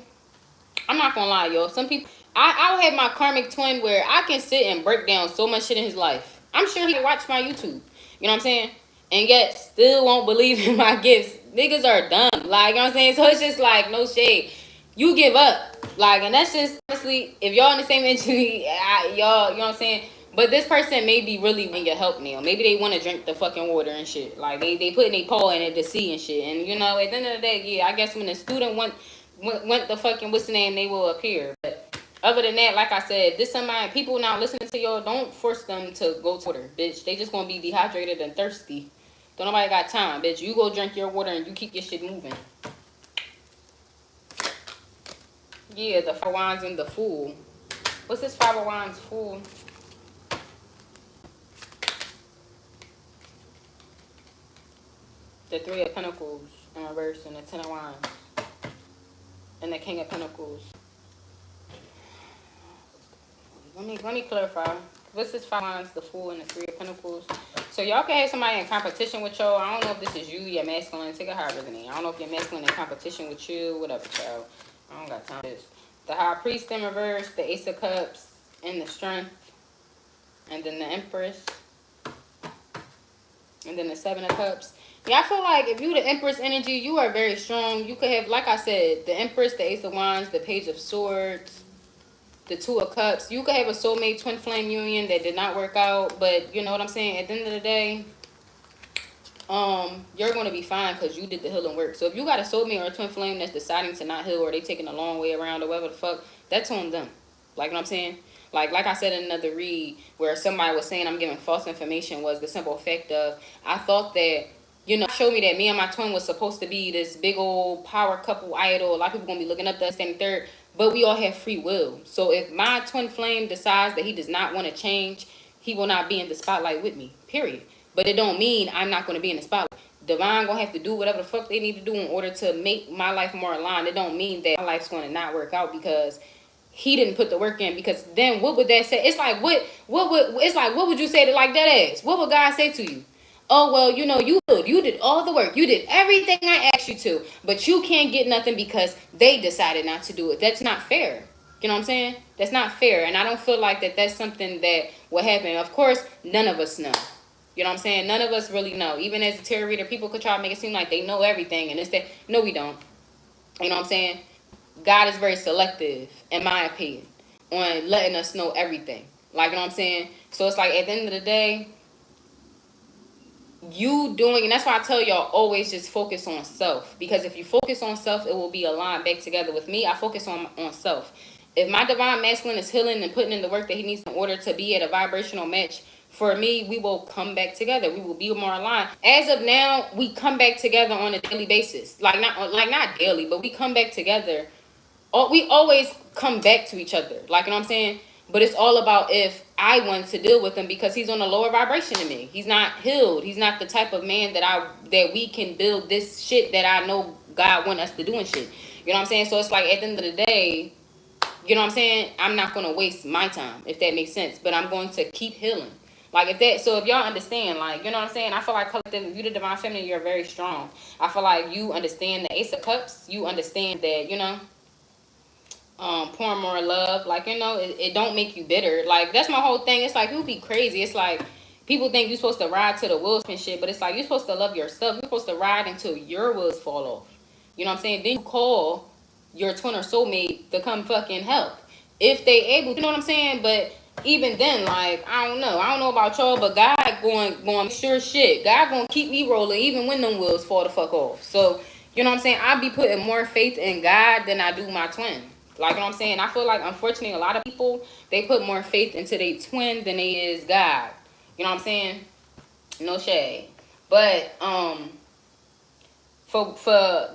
I'm not gonna lie, y'all. Some people, I'll have my karmic twin where I can sit and break down so much shit in his life. I'm sure he watch my YouTube. You know what I'm saying? And yet still won't believe in my gifts. Niggas are dumb. Like, you know what I'm saying? So it's just like, no shade. You give up. Like, and that's just, honestly, if y'all in the same entity, y'all, you know what I'm saying? But this person may be really in your help now. Maybe they want to drink the fucking water and shit. Like, they putting their paw in it to see and shit. And, at the end of the day, yeah, I guess when the student went the fucking, what's the name, they will appear. But other than that, like I said, this somebody, people now listening to y'all, don't force them to go to water, bitch. They just going to be dehydrated and thirsty. Don't nobody got time, bitch. You go drink your water and you keep your shit moving. Yeah, the Five of Wands and the Fool. What's this Five of Wands Fool? The Three of Pentacles in reverse and the Ten of Wands. And the King of Pentacles. Let me clarify. What's this Five of Wands, the Fool, and the Three of Pentacles? So y'all can have somebody in competition with y'all. I don't know if this is you, your masculine. Take it how it resonates. I don't know if your masculine in competition with you, whatever, child. I don't got time for this. The High Priest in reverse, the Ace of Cups, and the Strength. And then the Empress. And then the Seven of Cups. Yeah, I feel like if you the Empress energy, you are very strong. You could have, like I said, the Empress, the Ace of Wands, the Page of Swords, the Two of Cups. You could have a soulmate twin flame union that did not work out. But you know what I'm saying? At the end of the day, you're going to be fine because you did the healing work. So if you got a soulmate or a twin flame that's deciding to not heal or they taking a long way around or whatever the fuck, that's on them. Like what I'm saying? Like I said in another read where somebody was saying I'm giving false information was the simple fact of I thought that, showed me that me and my twin was supposed to be this big old power couple idol. A lot of people going to be looking up to us and third, but we all have free will. So if my twin flame decides that he does not want to change, he will not be in the spotlight with me, period. But it don't mean I'm not going to be in the spotlight. Divine going to have to do whatever the fuck they need to do in order to make my life more aligned. It don't mean that my life's going to not work out because he didn't put the work in. Because then what would that say? It's like what would you say to like that ass? What would God say to you? Oh, well, you did all the work. You did everything I asked you to, but you can't get nothing because they decided not to do it. That's not fair. You know what I'm saying? That's not fair. And I don't feel like that's something that will happen. Of course, none of us know. You know what I'm saying? None of us really know. Even as a tarot reader, people could try to make it seem like they know everything. And it's that, no, we don't. You know what I'm saying? God is very selective, in my opinion, on letting us know everything. Like, you know what I'm saying? So it's like, at the end of the day, and that's why I tell y'all always just focus on self. Because if you focus on self, it will be aligned back together. With me, I focus on self. If my divine masculine is healing and putting in the work that he needs in order to be at a vibrational match, for me, we will come back together. We will be more aligned. As of now, we come back together on a daily basis. Like not daily, but we come back together. We always come back to each other. Like, you know what I'm saying? But it's all about if I want to deal with him because he's on a lower vibration than me. He's not healed. He's not the type of man that we can build this shit that I know God want us to do and shit. You know what I'm saying? So it's like at the end of the day, you know what I'm saying? I'm not going to waste my time, if that makes sense. But I'm going to keep healing. Like so if y'all understand, like, you know what I'm saying? I feel like collective, if you're the divine feminine, you're very strong. I feel like you understand the Ace of Cups. You understand that, pouring more love. Like, it don't make you bitter. Like, that's my whole thing. It's like, you'll be crazy. It's like, people think you're supposed to ride to the wheels and shit. But it's like, you're supposed to love yourself. You're supposed to ride until your wheels fall off. You know what I'm saying? Then you call your twin or soulmate to come fucking help. If they able, you know what I'm saying? But even then, like, I don't know about y'all, but God going sure shit. God gonna keep me rolling even when them wheels fall the fuck off. So, you know what I'm saying? I be putting more faith in God than I do my twin. Like, you know what I'm saying? I feel like, unfortunately, a lot of people, they put more faith into their twin than they is God. You know what I'm saying? No shade. But, for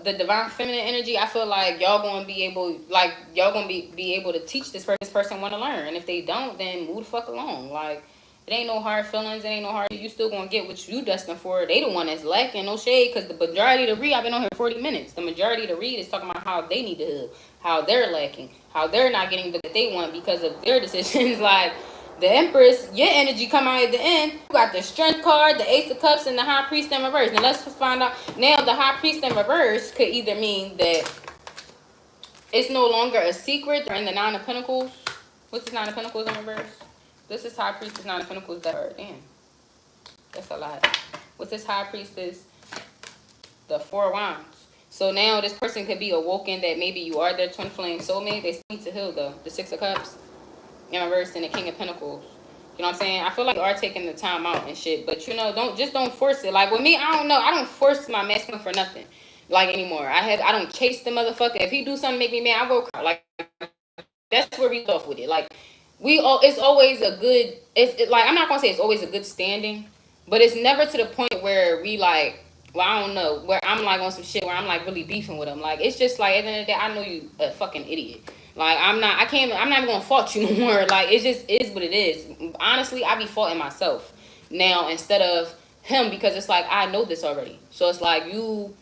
the divine feminine energy, I feel like y'all gonna be able, like, y'all gonna be able to teach this person want to learn. And if they don't, then move the fuck along. Like, it ain't no hard feelings. It ain't no hard. You still gonna get what you destined for. They the one that's lacking. No shade, because the majority of the read, I've been on here 40 minutes. The majority of the read is talking about how they need to heal, how they're lacking, how they're not getting what they want because of their decisions. Like, the Empress, your energy come out at the end. You got the Strength card, the Ace of Cups, and the High Priest in reverse. Now let's find out. Now the High Priest in reverse could either mean that it's no longer a secret. They're in the Nine of Pentacles. What's this Nine of Pentacles in reverse? This is High Priestess, Nine of Pentacles. Damn, that's a lot. What's this High Priestess? The Four of Wands. So now this person could be awoken that maybe you are their twin flame soulmate. They still need to heal though. The Six of Cups in reverse and the King of Pentacles. You know what I'm saying? I feel like you are taking the time out and shit, but you know, don't force it. Like with me, I don't know. I don't force my masculine for nothing. Like anymore. I don't chase the motherfucker. If he do something make me mad, I go cry. Like that's where we go off with it. Like it's always a good. Like I'm not gonna say it's always a good standing, but it's never to the point where we like. Well, I don't know, where I'm like on some shit where I'm like really beefing with him. Like it's just like at the end of the day, I know you a fucking idiot. Like I'm not even gonna fault you no more. Like it just is what it is. Honestly, I be faulting myself now instead of him because it's like I know this already. So it's like you,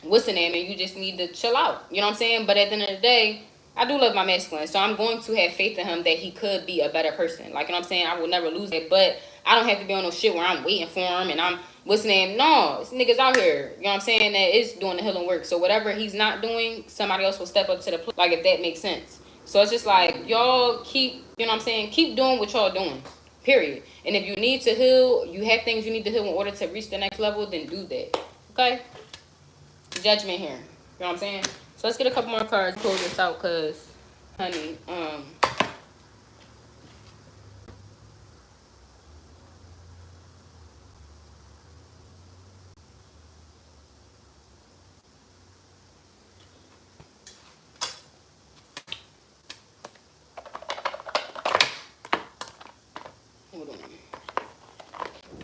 what's the name, and you just need to chill out. You know what I'm saying? But at the end of the day, I do love my masculine, so I'm going to have faith in him that he could be a better person. Like, you know what I'm saying? I will never lose it, but I don't have to be on no shit where I'm waiting for him and I'm, what's the name? No, this nigga's out here, you know what I'm saying, that is doing the healing work. So whatever he's not doing, somebody else will step up to the plate, like if that makes sense. So it's just like, y'all keep, you know what I'm saying, keep doing what y'all doing, period. And if you need to heal, you have things you need to heal in order to reach the next level, then do that, okay? Judgment here, you know what I'm saying? So let's get a couple more cards, close this out, because, honey, hold on,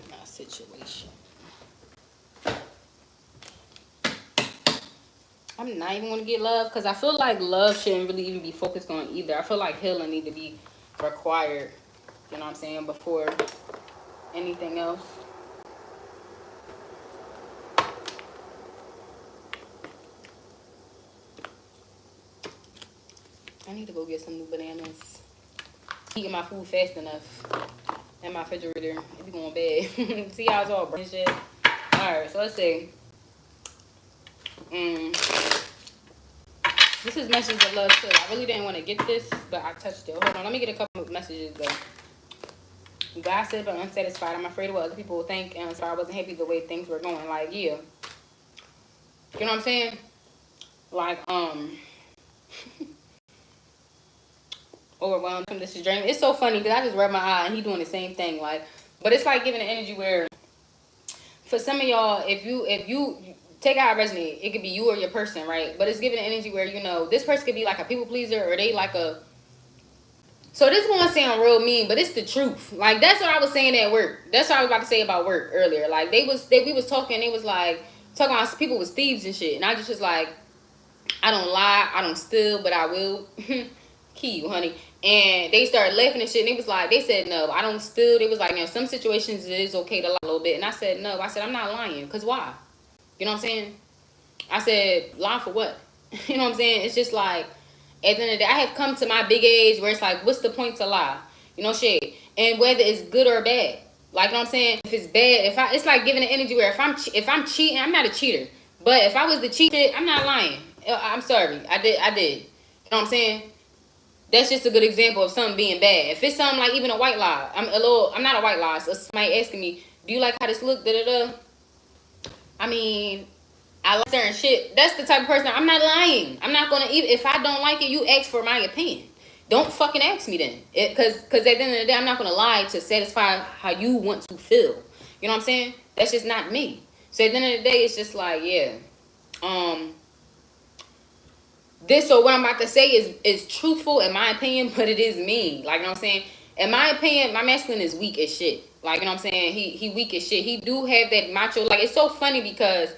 my situation. I'm not even going to get love because I feel like love shouldn't really even be focused on either. I feel like healing need to be required, you know what I'm saying, before anything else. I need to go get some new bananas. Eating my food fast enough in my refrigerator. It be going bad. See how it's all burnt shit. Alright, so let's see. This is messages of love too. I really didn't want to get this, but I touched it. Hold on, let me get a couple of messages though. Gossip and unsatisfied. I'm afraid of what other people will think, and so I wasn't happy the way things were going. Like, yeah. You know what I'm saying? Like, overwhelmed from this journey. It's so funny because I just rubbed my eye and he doing the same thing. Like, but it's like giving an energy where, for some of y'all, if you take out a resonate, it could be you or your person, right? But it's giving an energy where, you know, this person could be like a people pleaser or they like a. So this is gonna sound real mean, but it's the truth. Like that's what I was saying at work. That's what I was about to say about work earlier. Like we was talking. They was like talking about people was thieves and shit, and I just was like, I don't lie, I don't steal, but I will. Key you, honey. And they started laughing and shit. And they was like, they said no, I don't steal. They was like, now some situations it is okay to lie a little bit. And I said no. I said I'm not lying, cause why? You know what I'm saying? I said lie for what? You know what I'm saying? It's just like, at the end of the day, I have come to my big age where it's like, what's the point to lie? You know, shit. And whether it's good or bad, like, you know what I'm saying? If it's bad, it's like giving an energy where if I'm cheating, I'm not a cheater. But if I was the cheater, I'm not lying. I'm sorry, I did. You know what I'm saying? That's just a good example of something being bad. If it's something like even a white lie, I'm not a white lie. So somebody asking me, do you like how this look? Da da da. I mean, I like certain shit. That's the type of person. I'm not lying. I'm not gonna even if I don't like it. You ask for my opinion. Don't fucking ask me then. Cause at the end of the day, I'm not gonna lie to satisfy how you want to feel. You know what I'm saying? That's just not me. So at the end of the day, it's just like, yeah. So what I'm about to say is truthful in my opinion, but it is me. Like, you know what I'm saying? In my opinion, my masculine is weak as shit. Like, you know what I'm saying? He weak as shit. He do have that macho. Like, it's so funny because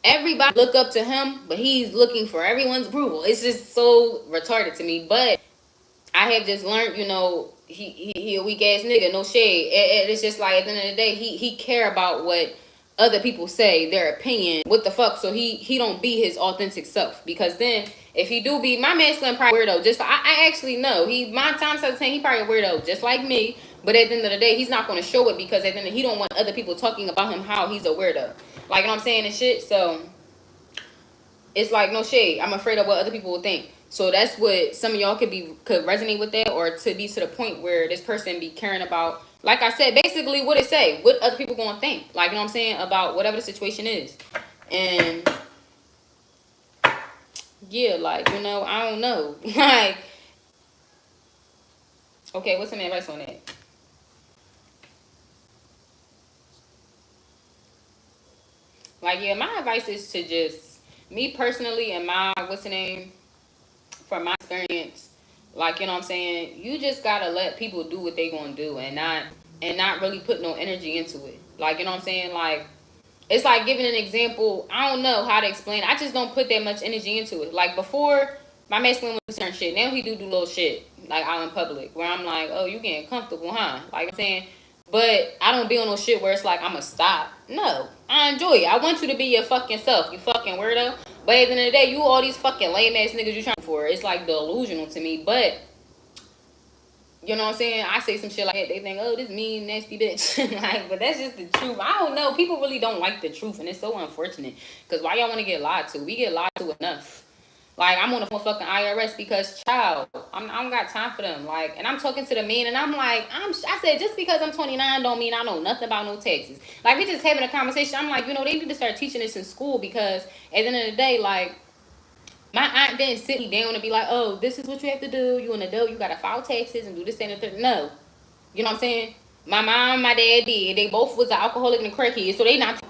everybody look up to him, but he's looking for everyone's approval. It's just so retarded to me. But I have just learned, you know, he a weak ass nigga, no shade. It's just like at the end of the day, he care about what other people say, their opinion, what the fuck. So he don't be his authentic self, because then if he do be, my masculine probably weirdo. Just I actually know my time saying he probably a weirdo just like me. But at the end of the day, he's not going to show it, because at the end he don't want other people talking about him how he's a weirdo. Like, you know what I'm saying, and shit. So it's like, no shade. I'm afraid of what other people will think. So that's what some of y'all could resonate with that, or to be to the point where this person be caring about, like I said, basically what it say, what other people gonna think, like, you know what I'm saying, about whatever the situation is. And yeah, like, you know, I don't know. Like, okay, what's some advice on that? Like, yeah, my advice is to just, me personally, and my, what's the name, from my experience, like, you know what I'm saying, you just gotta let people do what they gonna do, and not really put no energy into it. Like, you know what I'm saying, like, it's like giving an example. I don't know how to explain it. I just don't put that much energy into it. Like, before, my masculine was certain shit. Now he do little shit, like, out in public, where I'm like, oh, you getting comfortable, huh? Like I'm saying, but I don't be on no shit where it's like I'ma stop. No, I enjoy it. I want you to be your fucking self, you fucking weirdo. But at the end of the day, you all these fucking lame ass niggas you trying for. It's like delusional to me. But you know what I'm saying? I say some shit like that. They think, oh, this mean, nasty bitch. Like, but that's just the truth. I don't know. People really don't like the truth, and it's so unfortunate. Because why y'all want to get lied to? We get lied to enough. Like, I'm on the fucking IRS because, child, I don't got time for them. Like, and I'm talking to the man, and I'm like, I said, just because I'm 29 don't mean I know nothing about no taxes. Like, we just having a conversation. I'm like, you know, they need to start teaching this in school, because at the end of the day, like, my aunt didn't sit me down and be like, oh, this is what you have to do. You an adult, you got to file taxes and do this and the third. No. You know what I'm saying? My mom and my dad did. They both was an alcoholic and a crackhead, so they not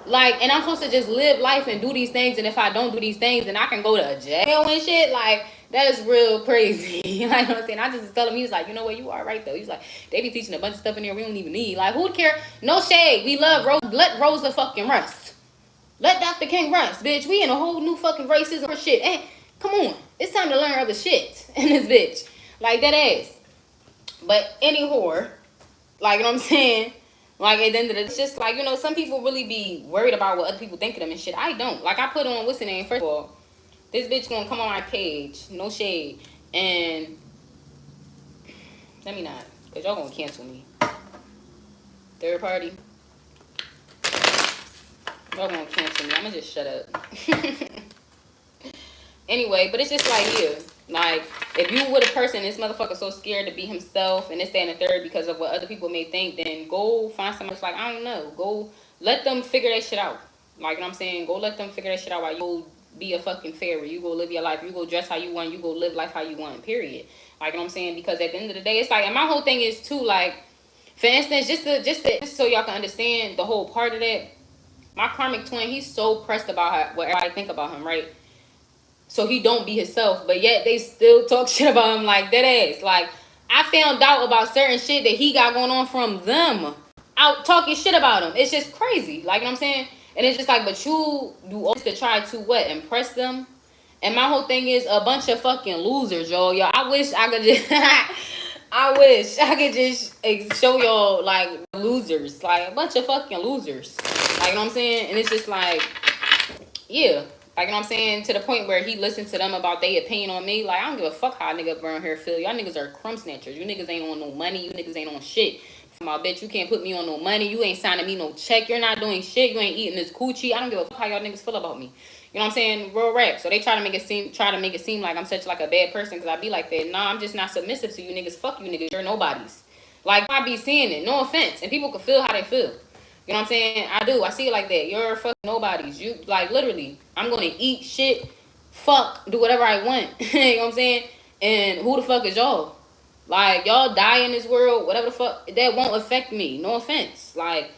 like, and I'm supposed to just live life and do these things, and if I don't do these things, then I can go to jail and shit. Like, that is real crazy. Like, you know what I'm saying? I just tell him, he was like, you know what, you are right though. He's like, they be teaching a bunch of stuff in there we don't even need. Like, who'd care? No shade. We love Rose. Let Rosa fucking rest. Let Dr. King rest, bitch. We in a whole new fucking racism or shit. Hey, come on. It's time to learn other shit in this bitch. Like, that ass. But any whore, like, you know what I'm saying? Like, at the end of the day, it's just like, you know, some people really be worried about what other people think of them and shit. I don't. Like, I put on, what's the name? First of all, this bitch gonna come on my page, no shade, and let me not, because y'all gonna cancel me. Third party. Y'all gonna cancel me. I'm gonna just shut up. Anyway, but it's just like, yeah. Like, if you with a person, this motherfucker so scared to be himself and this, that, and the third because of what other people may think, then go find someone that's like, I don't know. Go let them figure that shit out. Like, you know what I'm saying? Go let them figure that shit out while you go be a fucking fairy. You go live your life. You go dress how you want. You go live life how you want, period. Like, you know what I'm saying? Because at the end of the day, it's like, and my whole thing is too, like, for instance, just so y'all can understand the whole part of that, my karmic twin, he's so pressed about what everybody think about him, right? So he don't be himself, but yet they still talk shit about him like that ass. Like, I found out about certain shit that he got going on from them out talking shit about him. It's just crazy. Like, you know what I'm saying? And it's just like, but you do all this to try to what? Impress them? And my whole thing is a bunch of fucking losers, y'all. Y'all, I wish I could just I wish I could just show y'all like losers. Like a bunch of fucking losers. Like, you know what I'm saying? And it's just like, yeah. Like, you know what I'm saying? To the point where he listens to them about their opinion on me. Like, I don't give a fuck how a nigga around here feel. Y'all niggas are crumb snatchers. You niggas ain't on no money. You niggas ain't on shit. My bitch, you can't put me on no money. You ain't signing me no check. You're not doing shit. You ain't eating this coochie. I don't give a fuck how y'all niggas feel about me. You know what I'm saying? Real rap. So they try to make it seem like I'm such like a bad person because I be like that. Nah, I'm just not submissive to you niggas. Fuck you niggas. You're nobodies. Like, I be seeing it. No offense. And people can feel how they feel. You know what I'm saying? I do. I see it like that. You're fucking nobodies. You, like, literally, I'm going to eat shit, fuck, do whatever I want. You know what I'm saying? And who the fuck is y'all? Like, y'all die in this world, whatever the fuck, that won't affect me. No offense. Like,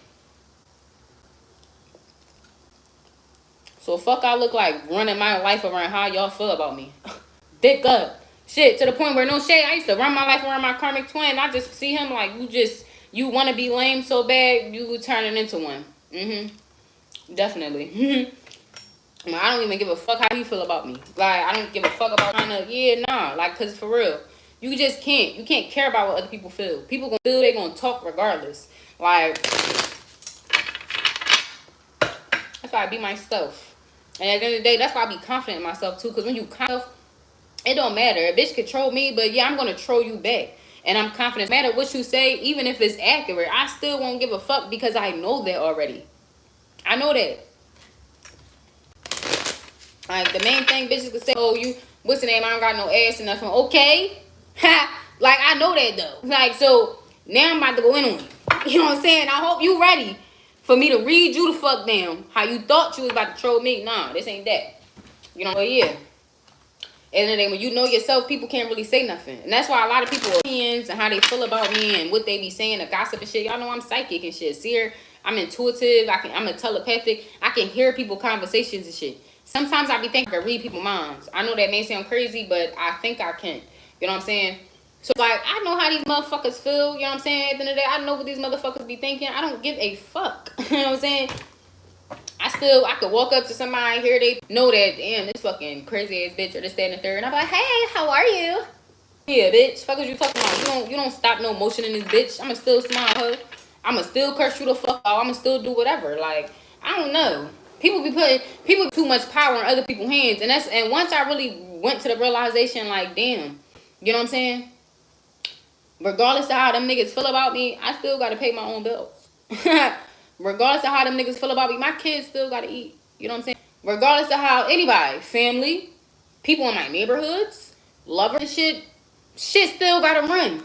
so fuck I look like running my life around how y'all feel about me. Thick up. Shit, to the point where no shade, I used to run my life around my karmic twin. I just see him like, you want to be lame so bad, you turning into one. Definitely. I don't even give a fuck how you feel about me. Like, I don't give a fuck about trying to, yeah, nah. Like, cause for real, you just can't. You can't care about what other people feel. People gonna feel, they gonna talk regardless. Like, that's why I be myself. And at the end of the day, that's why I be confident in myself too. Cause when you confident, it don't matter. A bitch could troll me, but yeah, I'm gonna troll you back. And I'm confident. No matter what you say, even if it's accurate, I still won't give a fuck because I know that already. I know that. Like, the main thing bitches could say, oh, you, what's the name? I don't got no ass or nothing. Okay. Like, I know that, though. Like, so, now I'm about to go in on you. You know what I'm saying? I hope you ready for me to read you the fuck down. How you thought you was about to troll me. Nah, this ain't that. You know, but yeah. And then when you know yourself, people can't really say nothing. And that's why a lot of people opinions and how they feel about me and what they be saying, the gossip and shit. Y'all know I'm psychic and shit. Seer, I'm intuitive. I'm a telepathic. I can hear people conversations and shit. Sometimes I be thinking I can read people's minds. I know that may sound crazy, but I think I can. You know what I'm saying? So, like, I know how these motherfuckers feel. You know what I'm saying? At the end of the day, I know what these motherfuckers be thinking. I don't give a fuck. You know what I'm saying? I could walk up to somebody, hear they know that, damn, this fucking crazy ass bitch or this, that, and the third. And I'm like, hey, how are you? Yeah, bitch. Fuck is you talking about? You don't stop no motion in this bitch. I'ma still smile, huh? I'ma still curse you the fuck out. I'ma still do whatever. Like, I don't know. People too much power in other people's hands. And once I really went to the realization, like, damn, you know what I'm saying? Regardless of how them niggas feel about me, I still gotta pay my own bills. Regardless of how them niggas feel about me, my kids still gotta eat. You know what I'm saying? Regardless of how anybody, family, people in my neighborhoods, lovers and shit still gotta run.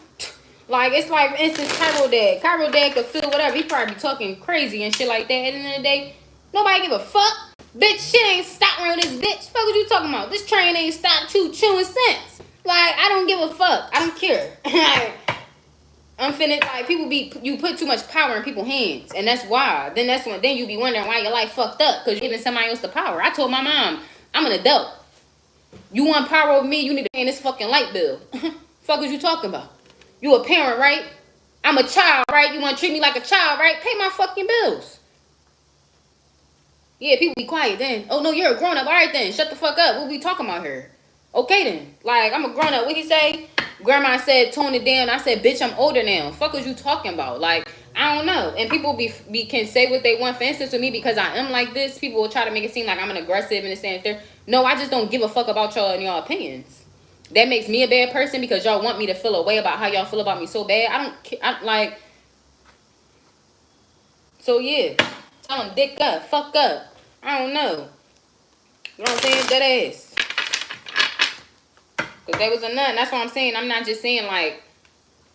Like, it's like, for instance, Cairo dad. Cairo dad could feel whatever. He probably be talking crazy and shit like that. At the end of the day, nobody give a fuck. Bitch, shit ain't stopped around this bitch. Fuck what you talking about? This train ain't stopped you chewing sense. Like, I don't give a fuck. I don't care. I'm finna, like, you put too much power in people's hands. And that's why. Then you be wondering why your life fucked up. Because you're giving somebody else the power. I told my mom, I'm an adult. You want power over me, you need to pay this fucking light bill. Fuck is you talking about? You a parent, right? I'm a child, right? You want to treat me like a child, right? Pay my fucking bills. Yeah, people be quiet then. Oh, no, you're a grown-up. All right, then. Shut the fuck up. What we talking about here? Okay, then. Like, I'm a grown-up. What he say? Grandma said, tone it down. I said, bitch, I'm older now. Fuck was you talking about? Like, I don't know. And people can say what they want. For instance, with me, because I am like this, people will try to make it seem like I'm an aggressive and this and that. No, I just don't give a fuck about y'all and y'all opinions. That makes me a bad person because y'all want me to feel a way about how y'all feel about me so bad. I don't care. Like, so yeah. Tell them dick up, fuck up. I don't know. You know what I'm saying? That ass. Because there was a none. That's what I'm saying. I'm not just saying like,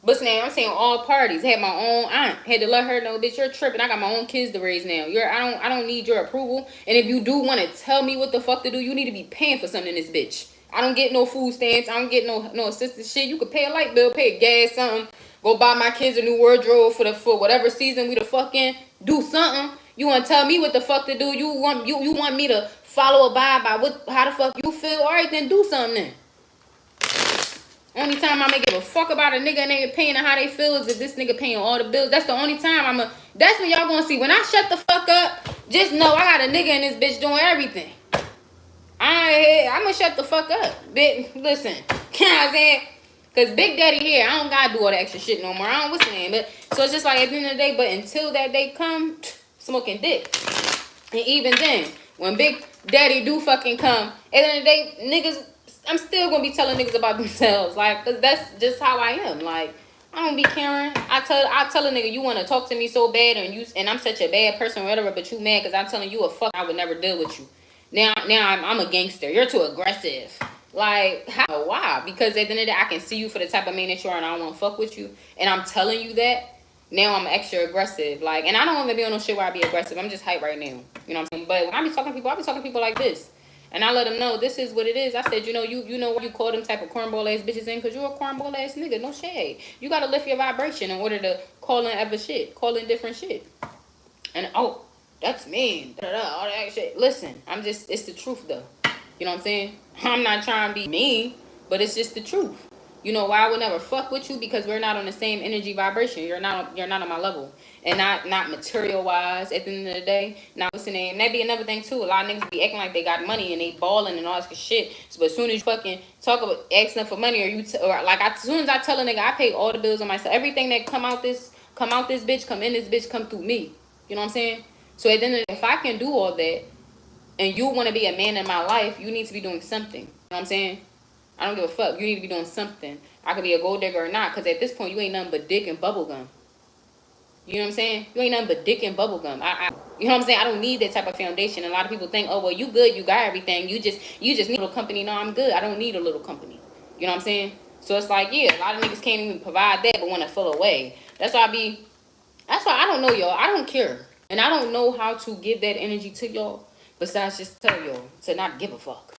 but now I'm saying all parties. Had my own aunt. Had to let her know, bitch, you're tripping. I got my own kids to raise now. I don't need your approval. And if you do want to tell me what the fuck to do, you need to be paying for something in this bitch. I don't get no food stamps. I don't get no assistance shit. You could pay a light bill, pay a gas, something. Go buy my kids a new wardrobe for whatever season we the fucking do something. You want to tell me what the fuck to do? You want me to follow abide by how the fuck you feel? All right, then do something then. Only time I may give a fuck about a nigga and they paying and how they feel is if this nigga paying all the bills. That's the only time that's when y'all gonna see. When I shut the fuck up, just know I got a nigga in this bitch doing everything. I'm gonna shut the fuck up. Bitch, listen. You know what I'm saying? Because Big Daddy here, I don't gotta do all that extra shit no more. I don't, what's the name? But, so it's just like at the end of the day, but until that day come, smoking dick. And even then, when Big Daddy do fucking come, at the end of the day, niggas, I'm still gonna be telling niggas about themselves. Like, cause that's just how I am. Like, I don't be caring. I tell a nigga, you wanna talk to me so bad and I'm such a bad person or whatever, but you mad because I'm telling you a fuck, I would never deal with you. Now I'm a gangster. You're too aggressive. Like, how? Why? Because at the end of the day, I can see you for the type of man that you are and I don't want to fuck with you. And I'm telling you that. Now I'm extra aggressive. Like, and I don't want to be on no shit where I be aggressive. I'm just hype right now. You know what I'm saying? But when I be talking to people like this. And I let them know this is what it is. I said, you know why you call them type of cornball ass bitches in? Because you're a cornball ass nigga. No shade. You got to lift your vibration in order to call in other shit. Call in different shit. And, oh, that's mean. All that shit. Listen, it's the truth though. You know what I'm saying? I'm not trying to be mean. But it's just the truth. You know why I would never fuck with you? Because we're not on the same energy vibration. You're not on my level. And not material wise at the end of the day. Now listening, and that be another thing too. A lot of niggas be acting like they got money and they balling and all this shit. But as soon as you fucking talk about asking them for money, or like as soon as I tell a nigga I pay all the bills on myself, everything that come out this bitch, come in this bitch, come through me. You know what I'm saying? So at the end of the day, if I can do all that and you want to be a man in my life, you need to be doing something. You know what I'm saying? I don't give a fuck. You need to be doing something. I could be a gold digger or not, because at this point, you ain't nothing but dick and bubble gum. You know what I'm saying? You ain't nothing but dick and bubble gum. You know what I'm saying? I don't need that type of foundation. A lot of people think, oh, well, you good. You got everything. You just need a little company. No, I'm good. I don't need a little company. You know what I'm saying? So it's like, yeah, a lot of niggas can't even provide that, but want to fill away. That's why I don't know, y'all. I don't care. And I don't know how to give that energy to y'all, besides just tell y'all to not give a fuck.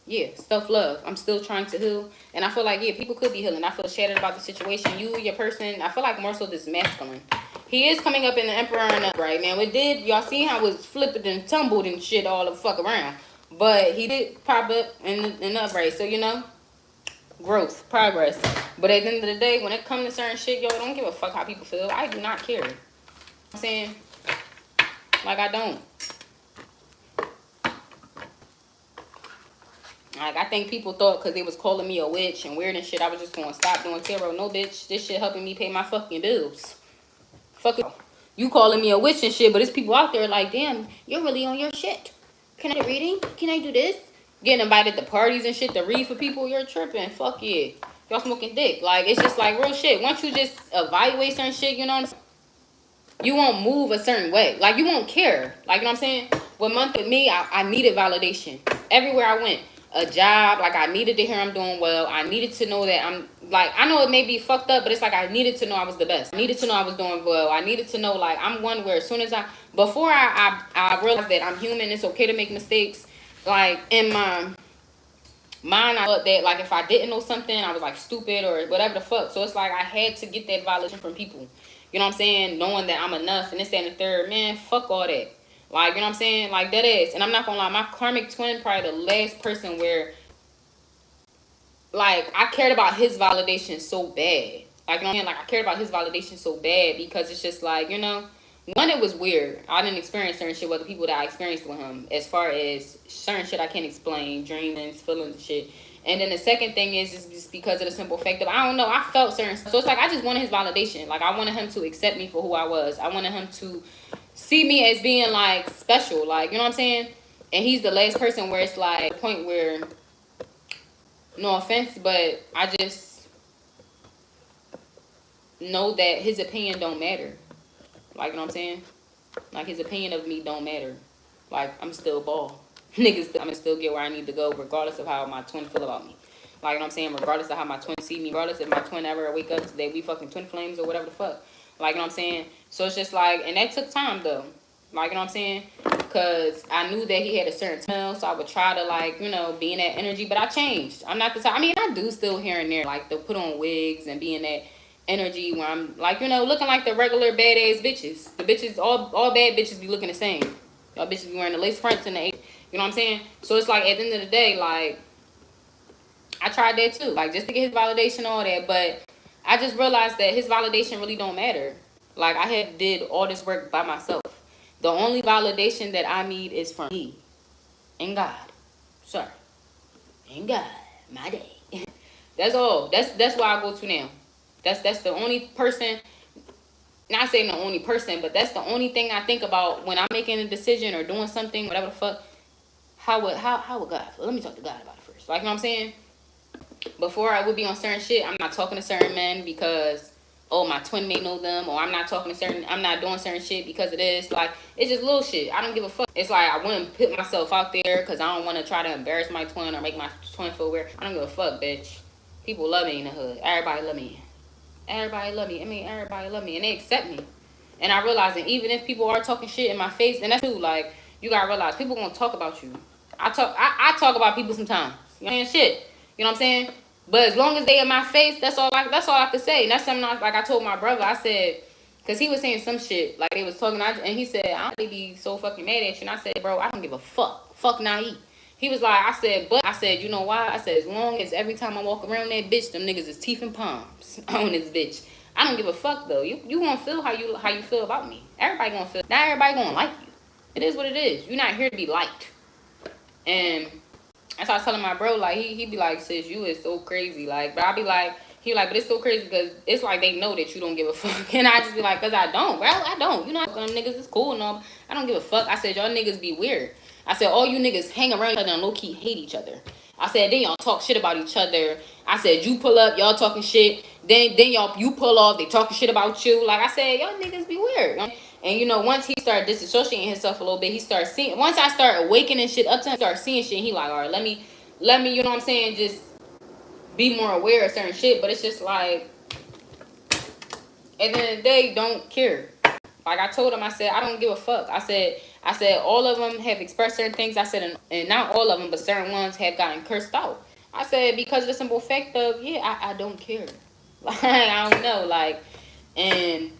Yeah, self-love. I'm still trying to heal. And I feel like, yeah, people could be healing. I feel shattered about the situation. You, your person, I feel like more so this masculine. He is coming up in the Emperor and right now. It did, y'all see how it was flipped and tumbled and shit all the fuck around. But he did pop up in the upright. So, you know, growth, progress. But at the end of the day, when it comes to certain shit, yo, don't give a fuck how people feel. I do not care. You know what I'm saying? Like, I don't. Like, I think people thought because they was calling me a witch and weird and shit, I was just going to stop doing tarot. No, bitch. This shit helping me pay my fucking bills. Fuck it. You calling me a witch and shit, but there's people out there like, damn, you're really on your shit. Can I get reading? Can I do this? Getting invited to parties and shit to read for people, you're tripping. Fuck yeah. Y'all smoking dick. Like, it's just like real shit. Once you just evaluate certain shit, you know what I'm saying? You won't move a certain way. Like, you won't care. Like, you know what I'm saying? With me, I needed validation. Everywhere I went. A job, like, I needed to hear I'm doing well. I needed to know that I'm, like, I know it may be fucked up, but it's like I needed to know I was the best. I needed to know I was doing well. I needed to know, like, I'm one where as soon as before I realized that I'm human, it's okay to make mistakes. Like, in my mind, I thought that, like, if I didn't know something, I was, like, stupid or whatever the fuck. So it's like I had to get that validation from people. You know what I'm saying? Knowing that I'm enough and this, that, and the third. Man, fuck all that. Like, you know what I'm saying? Like, that is. And I'm not gonna lie, my karmic twin probably the last person where, like, I cared about his validation so bad. Like, you know what I'm saying? Like, I cared about his validation so bad because it's just like, you know, one, it was weird. I didn't experience certain shit with the people that I experienced with him. As far as certain shit I can't explain, dreamings, feelings, and shit. And then the second thing is just because of the simple fact of, I don't know, I felt certain. So it's like, I just wanted his validation. Like, I wanted him to accept me for who I was. I wanted him to see me as being, like, special. Like, you know what I'm saying? And he's the last person where it's, like, a point where, no offense, but I just know that his opinion don't matter. Like, you know what I'm saying? Like, his opinion of me don't matter. Like, I'm still ball. Niggas, I'm gonna still get where I need to go regardless of how my twin feel about me. Like, you know what I'm saying? Regardless of how my twin see me. Regardless if my twin ever wake up today, we fucking twin flames or whatever the fuck. Like, you know what I'm saying? So it's just like, and that took time though. Like, you know what I'm saying? Because I knew that he had a certain tone, so I would try to, like, you know, be in that energy. But I changed. I'm not the type. I mean, I do still here and there, like, to put on wigs and be in that energy where I'm, like, you know, looking like the regular badass bitches. The bitches, all bad bitches be looking the same. Y'all bitches be wearing the lace fronts and the, you know what I'm saying? So it's like, at the end of the day, like, I tried that too. Like, just to get his validation, all that. But I just realized that his validation really don't matter. Like, I had did all this work by myself. The only validation that I need is from me and God. Sorry. And God. My day. That's all. That's why I go to now. That's the only person, not saying the only person, but that's the only thing I think about when I'm making a decision or doing something, whatever the fuck. How would God feel? Let me talk to God about it first. Like, you know what I'm saying? Before I would be on certain shit, I'm not talking to certain men because, oh, my twin may know them, or I'm not doing certain shit because of this. Like, it's just little shit. I don't give a fuck. It's like, I wouldn't put myself out there because I don't want to try to embarrass my twin or make my twin feel weird. I don't give a fuck, bitch. People love me in the hood. Everybody love me. Everybody love me. I mean, everybody love me, and they accept me. And I realize that even if people are talking shit in my face, and that's too, like, you gotta realize people gonna talk about you. I talk about people sometimes. You know what I'm saying? Shit. You know what I'm saying? But as long as they in my face, that's all I could say. And that's something I told my brother. I said, because he was saying some shit, like they was talking, and he said, I don't really be so fucking mad at you. And I said, bro, I don't give a fuck. Fuck Naeem. He was like, I said, you know why? I said, as long as every time I walk around that bitch, them niggas is teeth and palms on this bitch. I don't give a fuck though. You gonna feel how you feel about me. Everybody gonna feel. Not everybody gonna like you. It is what it is. You're not here to be liked. And that's why I was telling my bro, like, he be like, sis, you is so crazy. Like, but I be like, he like, but it's so crazy because it's like they know that you don't give a fuck. And I just be like, because I don't, bro. I don't. You know, them niggas is cool and all. I don't give a fuck. I said, y'all niggas be weird. I said, all you niggas hang around each other and low-key hate each other. I said, then y'all talk shit about each other. I said, you pull up, y'all talking shit. Then you pull off, they talking shit about you. Like I said, y'all niggas be weird. And you know, once he started disassociating himself a little bit, he started seeing. Once I started awakening shit up to him, start seeing shit. He like, all right, let me, you know what I'm saying, just be more aware of certain shit. But it's just like, at the end of the day, don't care. Like I told him, I said, I don't give a fuck. I said, all of them have expressed certain things. I said, and not all of them, but certain ones have gotten cursed out. I said, because of the simple fact of, yeah, I don't care. Like, I don't know, like, and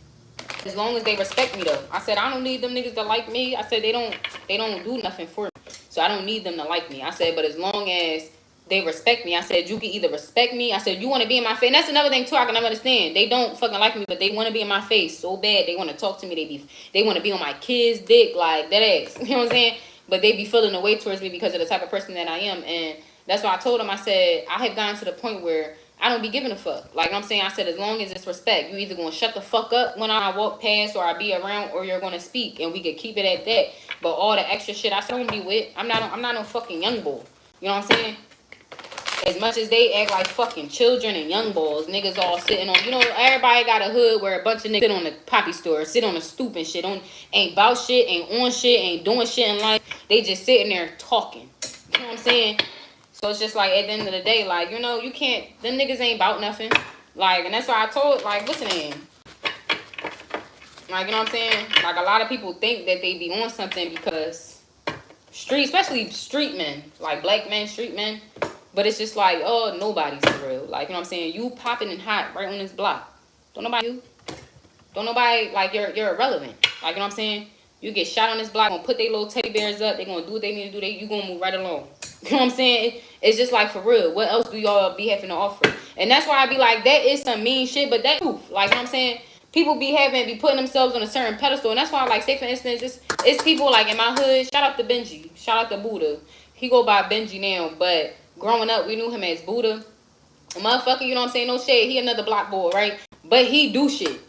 as long as they respect me though. I said, I don't need them niggas to like me. I said, they don't do nothing for me. So I don't need them to like me. I said, but as long as they respect me, I said, you can either respect me. I said, you want to be in my face. And that's another thing too I can never understand. They don't fucking like me, but they want to be in my face so bad. They want to talk to me. They want to be on my kids' dick, like that ass. You know what I'm saying? But they be feeling the way towards me because of the type of person that I am. And that's why I told them, I said, I have gotten to the point where I don't be giving a fuck. Like I'm saying, I said, as long as it's respect, you either gonna shut the fuck up when I walk past or I be around, or you're gonna speak, and we could keep it at that. But all the extra shit I don't be with, I'm not no fucking young boy. You know what I'm saying? As much as they act like fucking children and young boys, niggas all sitting on, you know, everybody got a hood where a bunch of niggas sit on the poppy store, sit on the stoop and shit, ain't about shit, ain't on shit, ain't doing shit in life. They just sitting there talking. You know what I'm saying? So it's just like, at the end of the day, like, you know, you can't, them niggas ain't about nothing. Like, and that's why I told, like, what's the name? Like, you know what I'm saying? Like, a lot of people think that they be on something because especially street men, like black men, street men. But it's just like, oh, nobody's for real. Like, you know what I'm saying? You popping and hot right on this block. Don't nobody you. Don't nobody, like, you're irrelevant. Like, you know what I'm saying? You get shot on this block, gonna put their little teddy bears up, they gonna do what they need to do, you gonna move right along. You know what I'm saying? It's just like, for real, what else do y'all be having to offer? And that's why I be like, that is some mean shit, but that's truth. Like, you know what I'm saying? People be putting themselves on a certain pedestal, and that's why, like, say for instance, it's people like in my hood, shout out to Benji, shout out to Buddha. He go by Benji now, but growing up, we knew him as Buddha. A motherfucker, you know what I'm saying? No shade, he another block boy, right? But he do shit.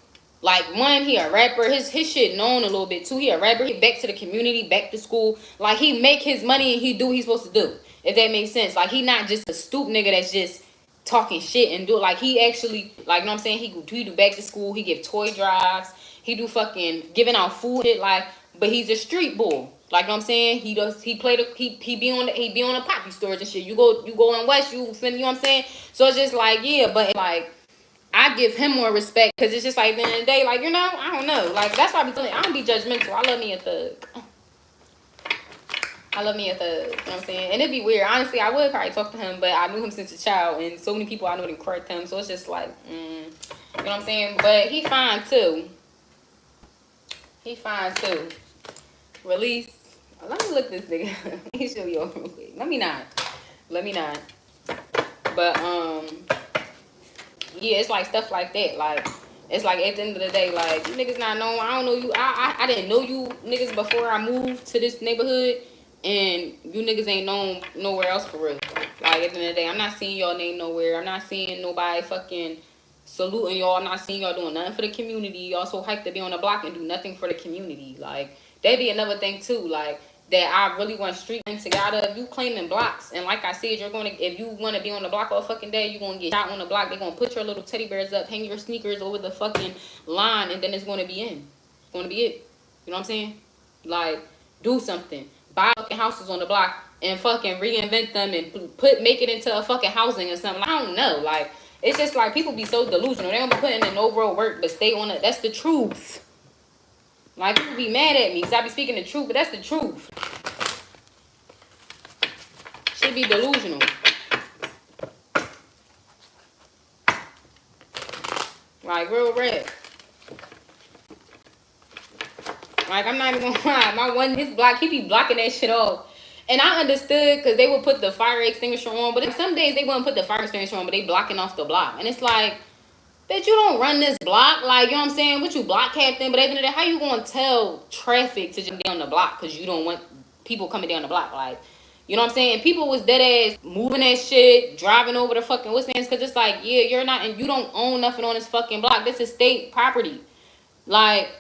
Like, one, he a rapper. His shit known a little bit, too. He a rapper. He back to the community, back to school. Like, he make his money and he do what he's supposed to do. If that makes sense. Like, he not just a stoop nigga that's just talking shit and do it. Like, he actually, like, you know what I'm saying? He do back to school. He give toy drives. He do fucking giving out food shit. Like, but he's a street bull. Like, you know what I'm saying? He be on the poppy stores and shit. You go in West, you know what I'm saying? So it's just like, yeah, but like, I give him more respect because it's just like, at the end of the day, like, you know, I don't know. Like, that's why I be telling you, I don't be judgmental. I love me a thug. I love me a thug. You know what I'm saying? And it'd be weird. Honestly, I would probably talk to him, but I knew him since a child, and so many people I know didn't correct him. So it's just like, you know what I'm saying? But he fine, too. He fine, too. Release. Let me look this nigga. Let me show you real quick. Let me not. But, yeah, it's like stuff like that. Like, it's like, at the end of the day, like, you niggas not know. I don't know you. I didn't know you niggas before I moved to this neighborhood, and you niggas ain't known nowhere else for real. Like, at the end of the day, I'm not seeing y'all name nowhere. I'm not seeing nobody fucking saluting y'all. I'm not seeing y'all doing nothing for the community. Y'all so hyped to be on the block and do nothing for the community. Like, that'd be another thing too. Like, that I really want street men together. If you claiming blocks, and like I said, if you want to be on the block all fucking day, you're going to get shot on the block. They're going to put your little teddy bears up, hang your sneakers over the fucking line, and then it's going to be in. It's going to be it. You know what I'm saying? Like, do something. Buy fucking houses on the block and fucking reinvent them and make it into a fucking housing or something. I don't know. Like, it's just like, people be so delusional. They don't be putting in no real work, but stay on it. That's the truth. Like, people be mad at me because I be speaking the truth, but that's the truth. Should be delusional. Like, real rap. Like, I'm not even gonna lie. His block, he be blocking that shit off. And I understood because they would put the fire extinguisher on, but some days they wouldn't put the fire extinguisher on, but they blocking off the block. And it's like, bitch, you don't run this block. Like, you know what I'm saying? What you block captain? But at the end of the day, how you gonna tell traffic to just down the block because you don't want people coming down the block? Like, you know what I'm saying? People was dead ass moving that shit, driving over the fucking what's names, because it's like, yeah, you're not, and you don't own nothing on this fucking block. This is state property. Like,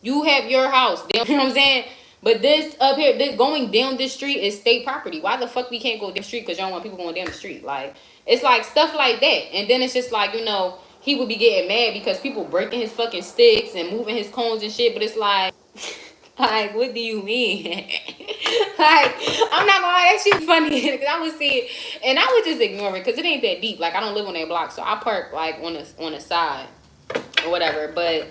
you have your house. You know what I'm saying? But this up here, this going down this street is state property. Why the fuck we can't go down the street? Because y'all want people going down the street. Like, it's like stuff like that. And then it's just like, you know, he would be getting mad because people breaking his fucking sticks and moving his cones and shit. But it's like, like, what do you mean? Like, I'm not gonna lie, that shit funny. Because I would see it and I would just ignore it because it ain't that deep. Like, I don't live on that block. So I park like on the side or whatever. But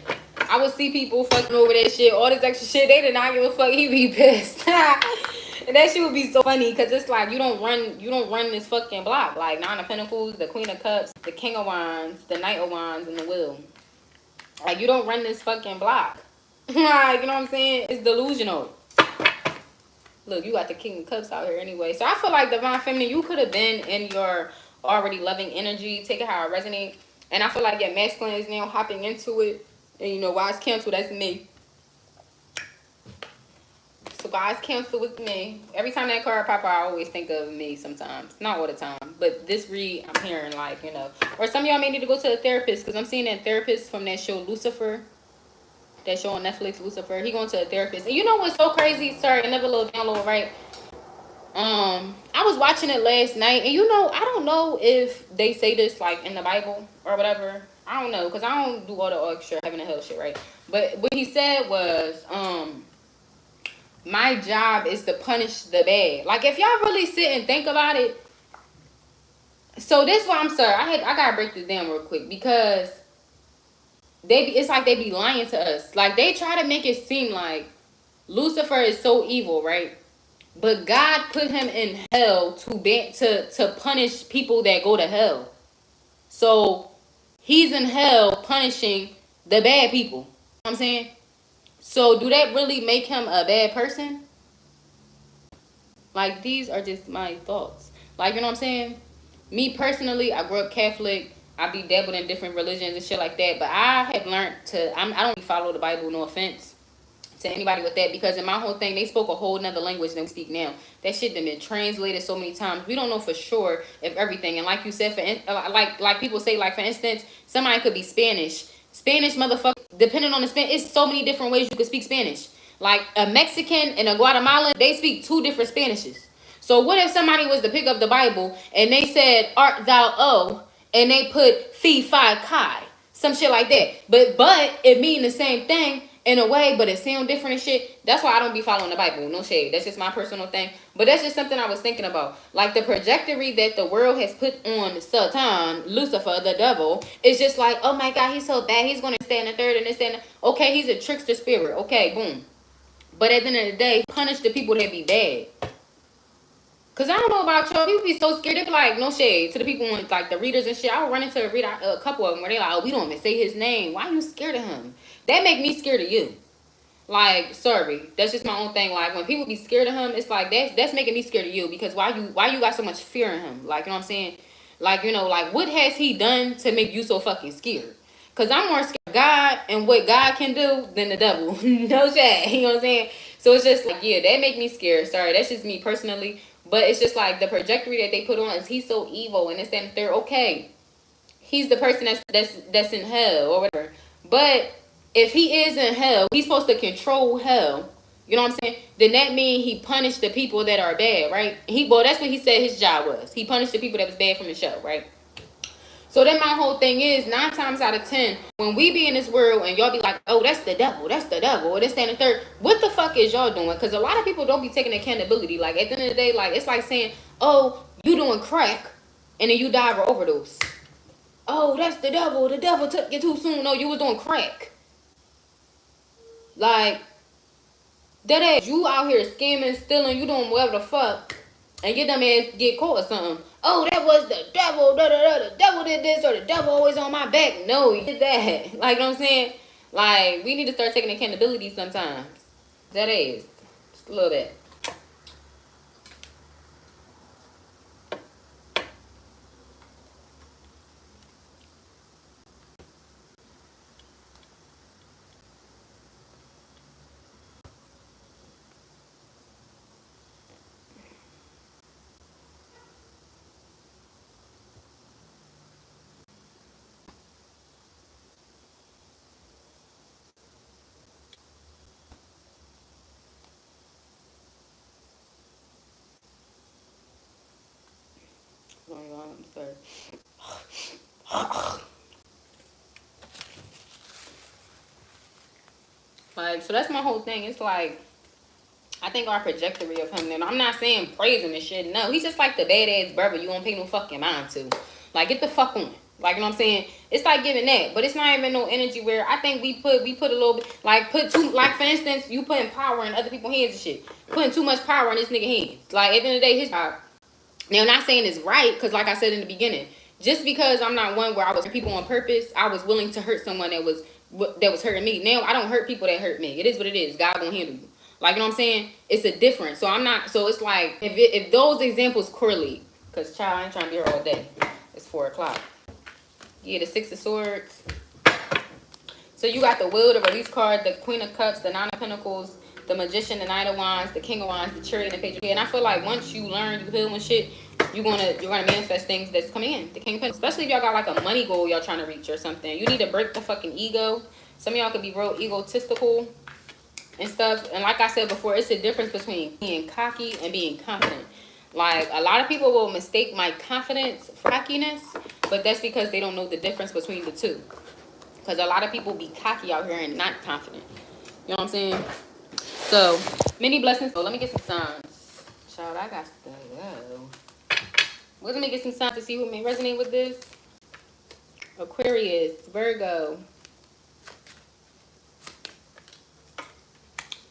I would see people fucking over that shit, all this extra shit. They did not give a fuck. He be pissed. And that shit would be so funny because it's like you don't run this fucking block. Like Nine of Pentacles, the Queen of Cups, the King of Wands, the Knight of Wands, and the Wheel. Like, you don't run this fucking block. Like, you know what I'm saying? It's delusional. Look, you got the King of Cups out here anyway. So I feel like Divine Feminine, you could have been in your already loving energy. Take it how it resonates. And I feel like your masculine is now hopping into it. And you know, wise counsel, that's me. So wise counsel with me. Every time that card pop out, I always think of me sometimes. Not all the time. But this read, I'm hearing like, you know. Or some of y'all may need to go to a therapist. Because I'm seeing that therapist from that show, Lucifer. That show on Netflix, Lucifer. He going to a therapist. And you know what's so crazy? Sorry, another little download, right? I was watching it last night. And you know, I don't know if they say this like in the Bible or whatever. I don't know, because I don't do all the extra heaven and hell shit, right? But what he said was, my job is to punish the bad. Like, if y'all really sit and think about it. So this why I'm sorry. I gotta break this down real quick. Because it's like they be lying to us. Like, they try to make it seem like Lucifer is so evil, right? But God put him in hell to punish people that go to hell. So he's in hell punishing the bad people. You know what I'm saying? So do that really make him a bad person? Like, these are just my thoughts. Like, you know what I'm saying? Me personally, I grew up Catholic. I be dabbled in different religions and shit like that. But I have learned I don't follow the Bible, no offense to anybody with that. Because in my whole thing, they spoke a whole nother language than we speak now. That shit done been translated so many times. We don't know for sure if everything. And like you said, like people say, like, for instance, somebody could be Spanish. Spanish, motherfucker, depending on the Spanish, it's so many different ways you could speak Spanish. Like, a Mexican and a Guatemalan, they speak two different Spanishes. So what if somebody was to pick up the Bible and they said, art thou O, and they put fee, fi, kai, some shit like that. But it mean the same thing in a way, but it sound different and shit. That's why I don't be following the Bible. No shade. That's just my personal thing. But that's just something I was thinking about. Like, the trajectory that the world has put on Satan, Lucifer, the devil, is just like, oh my God, he's so bad. He's going to stand the third and this and that. Okay, he's a trickster spirit. Okay, boom. But at the end of the day, punish the people that be bad. Because I don't know about y'all. People be so scared. They be like, no shade to the people, like the readers and shit. I would run into a couple of them where they like, oh, we don't even say his name. Why are you scared of him? That make me scared of you. Like, sorry. That's just my own thing. Like, when people be scared of him, it's like, that's making me scared of you. Because why you got so much fear in him? Like, you know what I'm saying? Like, you know, like, what has he done to make you so fucking scared? Because I'm more scared of God and what God can do than the devil. No shade. You know what I'm saying? So it's just like, yeah, that make me scared. Sorry, that's just me personally. But it's just like the trajectory that they put on is he's so evil and it's that they're okay. He's the person that's in hell or whatever. But if he is in hell, he's supposed to control hell. You know what I'm saying? Then that means he punished the people that are bad, right? That's what he said his job was. He punished the people that was bad from the show, right? So then my whole thing is 9 times out of 10, when we be in this world and y'all be like, oh, that's the devil, or this, that, and the third, what the fuck is y'all doing? Because a lot of people don't be taking accountability. Like, at the end of the day, like, it's like saying, oh, you doing crack, and then you die of an overdose. Oh, that's the devil took you too soon. No, you was doing crack. Like, that ass, you out here scamming, stealing, you doing whatever the fuck, and your dumb ass get caught or something. Oh, that was the devil, the devil did this, or the devil always on my back. No, you did that. Like, you know what I'm saying? Like, we need to start taking accountability sometimes. That is. Just a little bit. I'm sorry. Like, so that's my whole thing. It's like, I think our trajectory of him, and I'm not saying praising and shit. No, he's just like the badass brother you don't pay no fucking mind to. Like, get the fuck on. Like, you know what I'm saying? It's like giving that, but it's not even no energy where I think we put a little bit, like, put too, like, for instance, you putting power in other people's hands and shit. Putting too much power in this nigga hands. Like, at the end of the day, his job. Now, I'm not saying it's right, because like I said in the beginning, just because I'm not one where I was hurting people on purpose, I was willing to hurt someone that was hurting me. Now, I don't hurt people that hurt me. It is what it is. God gonna handle you. Like, you know what I'm saying? It's a difference. So I'm not, so it's like, if those examples correlate, because child, I ain't trying to be here all day. It's 4 o'clock. Yeah, the 6 of Swords. So you got the Will, the Release card, the Queen of Cups, the 9 of Pentacles, the Magician, the Knight of Wands, the King of Wands, the Chariot, and the Page of Wands. And I feel like once you learn, you heal and shit, you're gonna manifest things that's coming in. The King of Pentacles. Especially if y'all got like a money goal y'all trying to reach or something. You need to break the fucking ego. Some of y'all could be real egotistical and stuff. And like I said before, it's a difference between being cocky and being confident. Like, a lot of people will mistake my confidence for cockiness, but that's because they don't know the difference between the two. Because a lot of people be cocky out here and not confident. You know what I'm saying? So, many blessings. So, let me get some signs. Child, I got to go. Well, let me get some signs to see who may resonate with this. Aquarius, Virgo,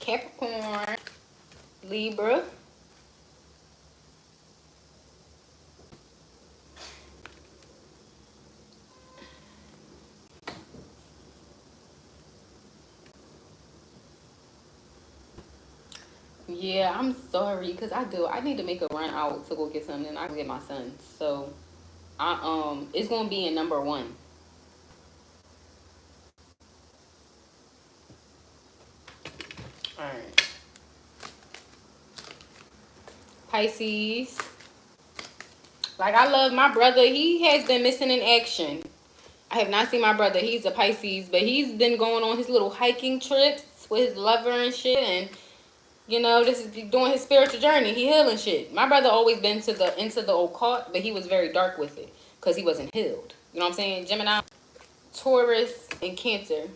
Capricorn, Libra, yeah, I'm sorry, because I need to make a run out to go get something. I can get my son. So, it's going to be in number 1. Alright. Pisces. Like, I love my brother. He has been missing in action. I have not seen my brother. He's a Pisces, but he's been going on his little hiking trips with his lover and shit. And, you know, this is doing his spiritual journey. He healing shit. My brother always been into the occult, but he was very dark with it because he wasn't healed. You know what I'm saying? Gemini, Taurus, and Cancer,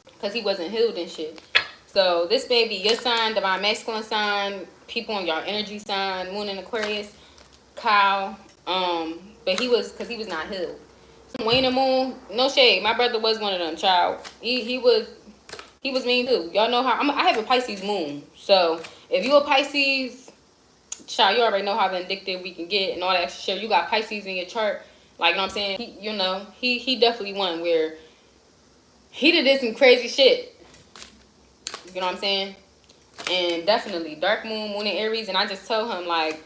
because he wasn't healed and shit. So this may be your sign, divine masculine sign, people on your energy sign, Moon in Aquarius, Kyle. But he was, because he was not healed. So Wayne and Moon, no shade. My brother was one of them, child. He was mean too. Y'all know how I have a Pisces moon. So if you a Pisces, child, you already know how vindictive we can get and all that extra shit. You got Pisces in your chart, like, you know what I'm saying? He definitely one where he did some crazy shit. You know what I'm saying? And definitely dark moon, Moon in Aries, and I just tell him, like,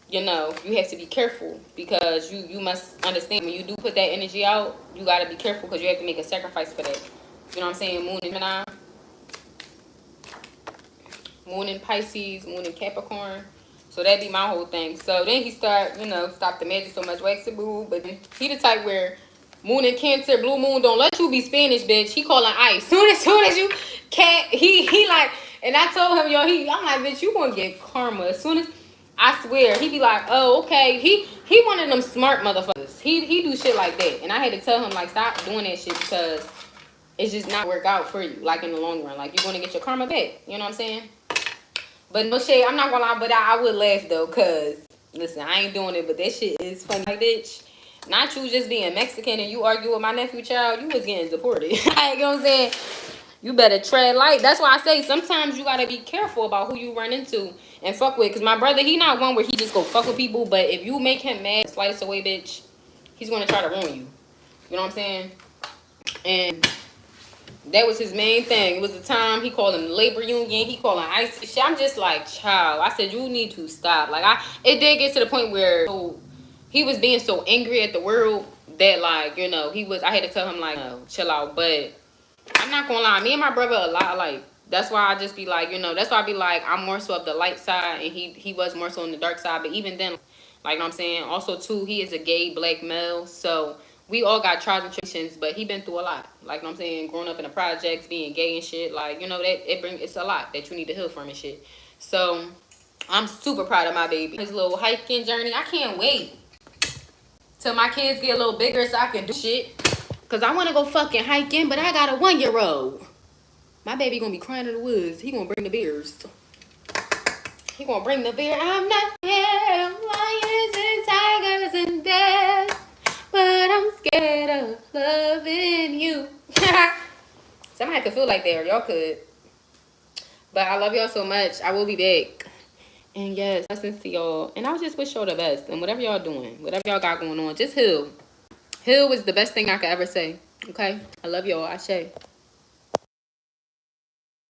you know, you have to be careful, because you must understand when you do put that energy out, you got to be careful, because you have to make a sacrifice for that. You know what I'm saying? Moon in Gemini, Moon in Pisces, Moon in Capricorn. So that'd be my whole thing. So then he start, stop the magic so much, wax and boo. But then he the type where Moon in Cancer, Blue Moon don't let you be Spanish, bitch. He calling ice. Soon as you can't, he like, and I told him, yo, I'm like, bitch, you gonna get karma. As soon as, I swear, he be like, oh, okay. He one of them smart motherfuckers. He do shit like that. And I had to tell him, like, stop doing that shit, because it's just not work out for you, like, in the long run. Like, you're gonna get your karma back. You know what I'm saying? But no shade, I'm not gonna lie, but I would laugh though, cause listen, I ain't doing it, but that shit is funny. Like, bitch, not you just being Mexican and you argue with my nephew, child, you was getting deported. You know what I'm saying? You better tread light. That's why I say sometimes you gotta be careful about who you run into and fuck with. Cause my brother, he not one where he just go fuck with people, but if you make him mad, slice away, bitch, he's gonna try to ruin you. You know what I'm saying? And that was his main thing. It was the time he called him labor union. He called him ICE. I'm just like, child. I said, you need to stop. Like, it did get to the point where he was being so angry at the world that, like, I had to tell him, like, no, chill out. But I'm not gonna lie. Me and my brother a lot, like, that's why I just be like, that's why I be like, I'm more so of the light side and he was more so on the dark side. But even then, like, you know what I'm saying? Also, too, he is a gay black male. So we all got trials and tribulations, but he been through a lot. Like, you know what I'm saying? Growing up in the projects, being gay and shit. Like, it's a lot that you need to heal from and shit. So I'm super proud of my baby. His little hiking journey. I can't wait. till my kids get a little bigger so I can do shit. Cause I want to go fucking hiking, but I got a 1-year-old. My baby gonna be crying in the woods. He gonna bring the bears. He gonna bring the bear. I'm not scared of lions and tigers and bears, but I'm scared of loving you. Somebody could feel like that, or y'all could. But I love y'all so much. I will be back. And yes, blessings to y'all. And I just wish y'all the best. And whatever y'all doing, whatever y'all got going on, just heal. Heal is the best thing I could ever say. Okay? I love y'all. Ashe.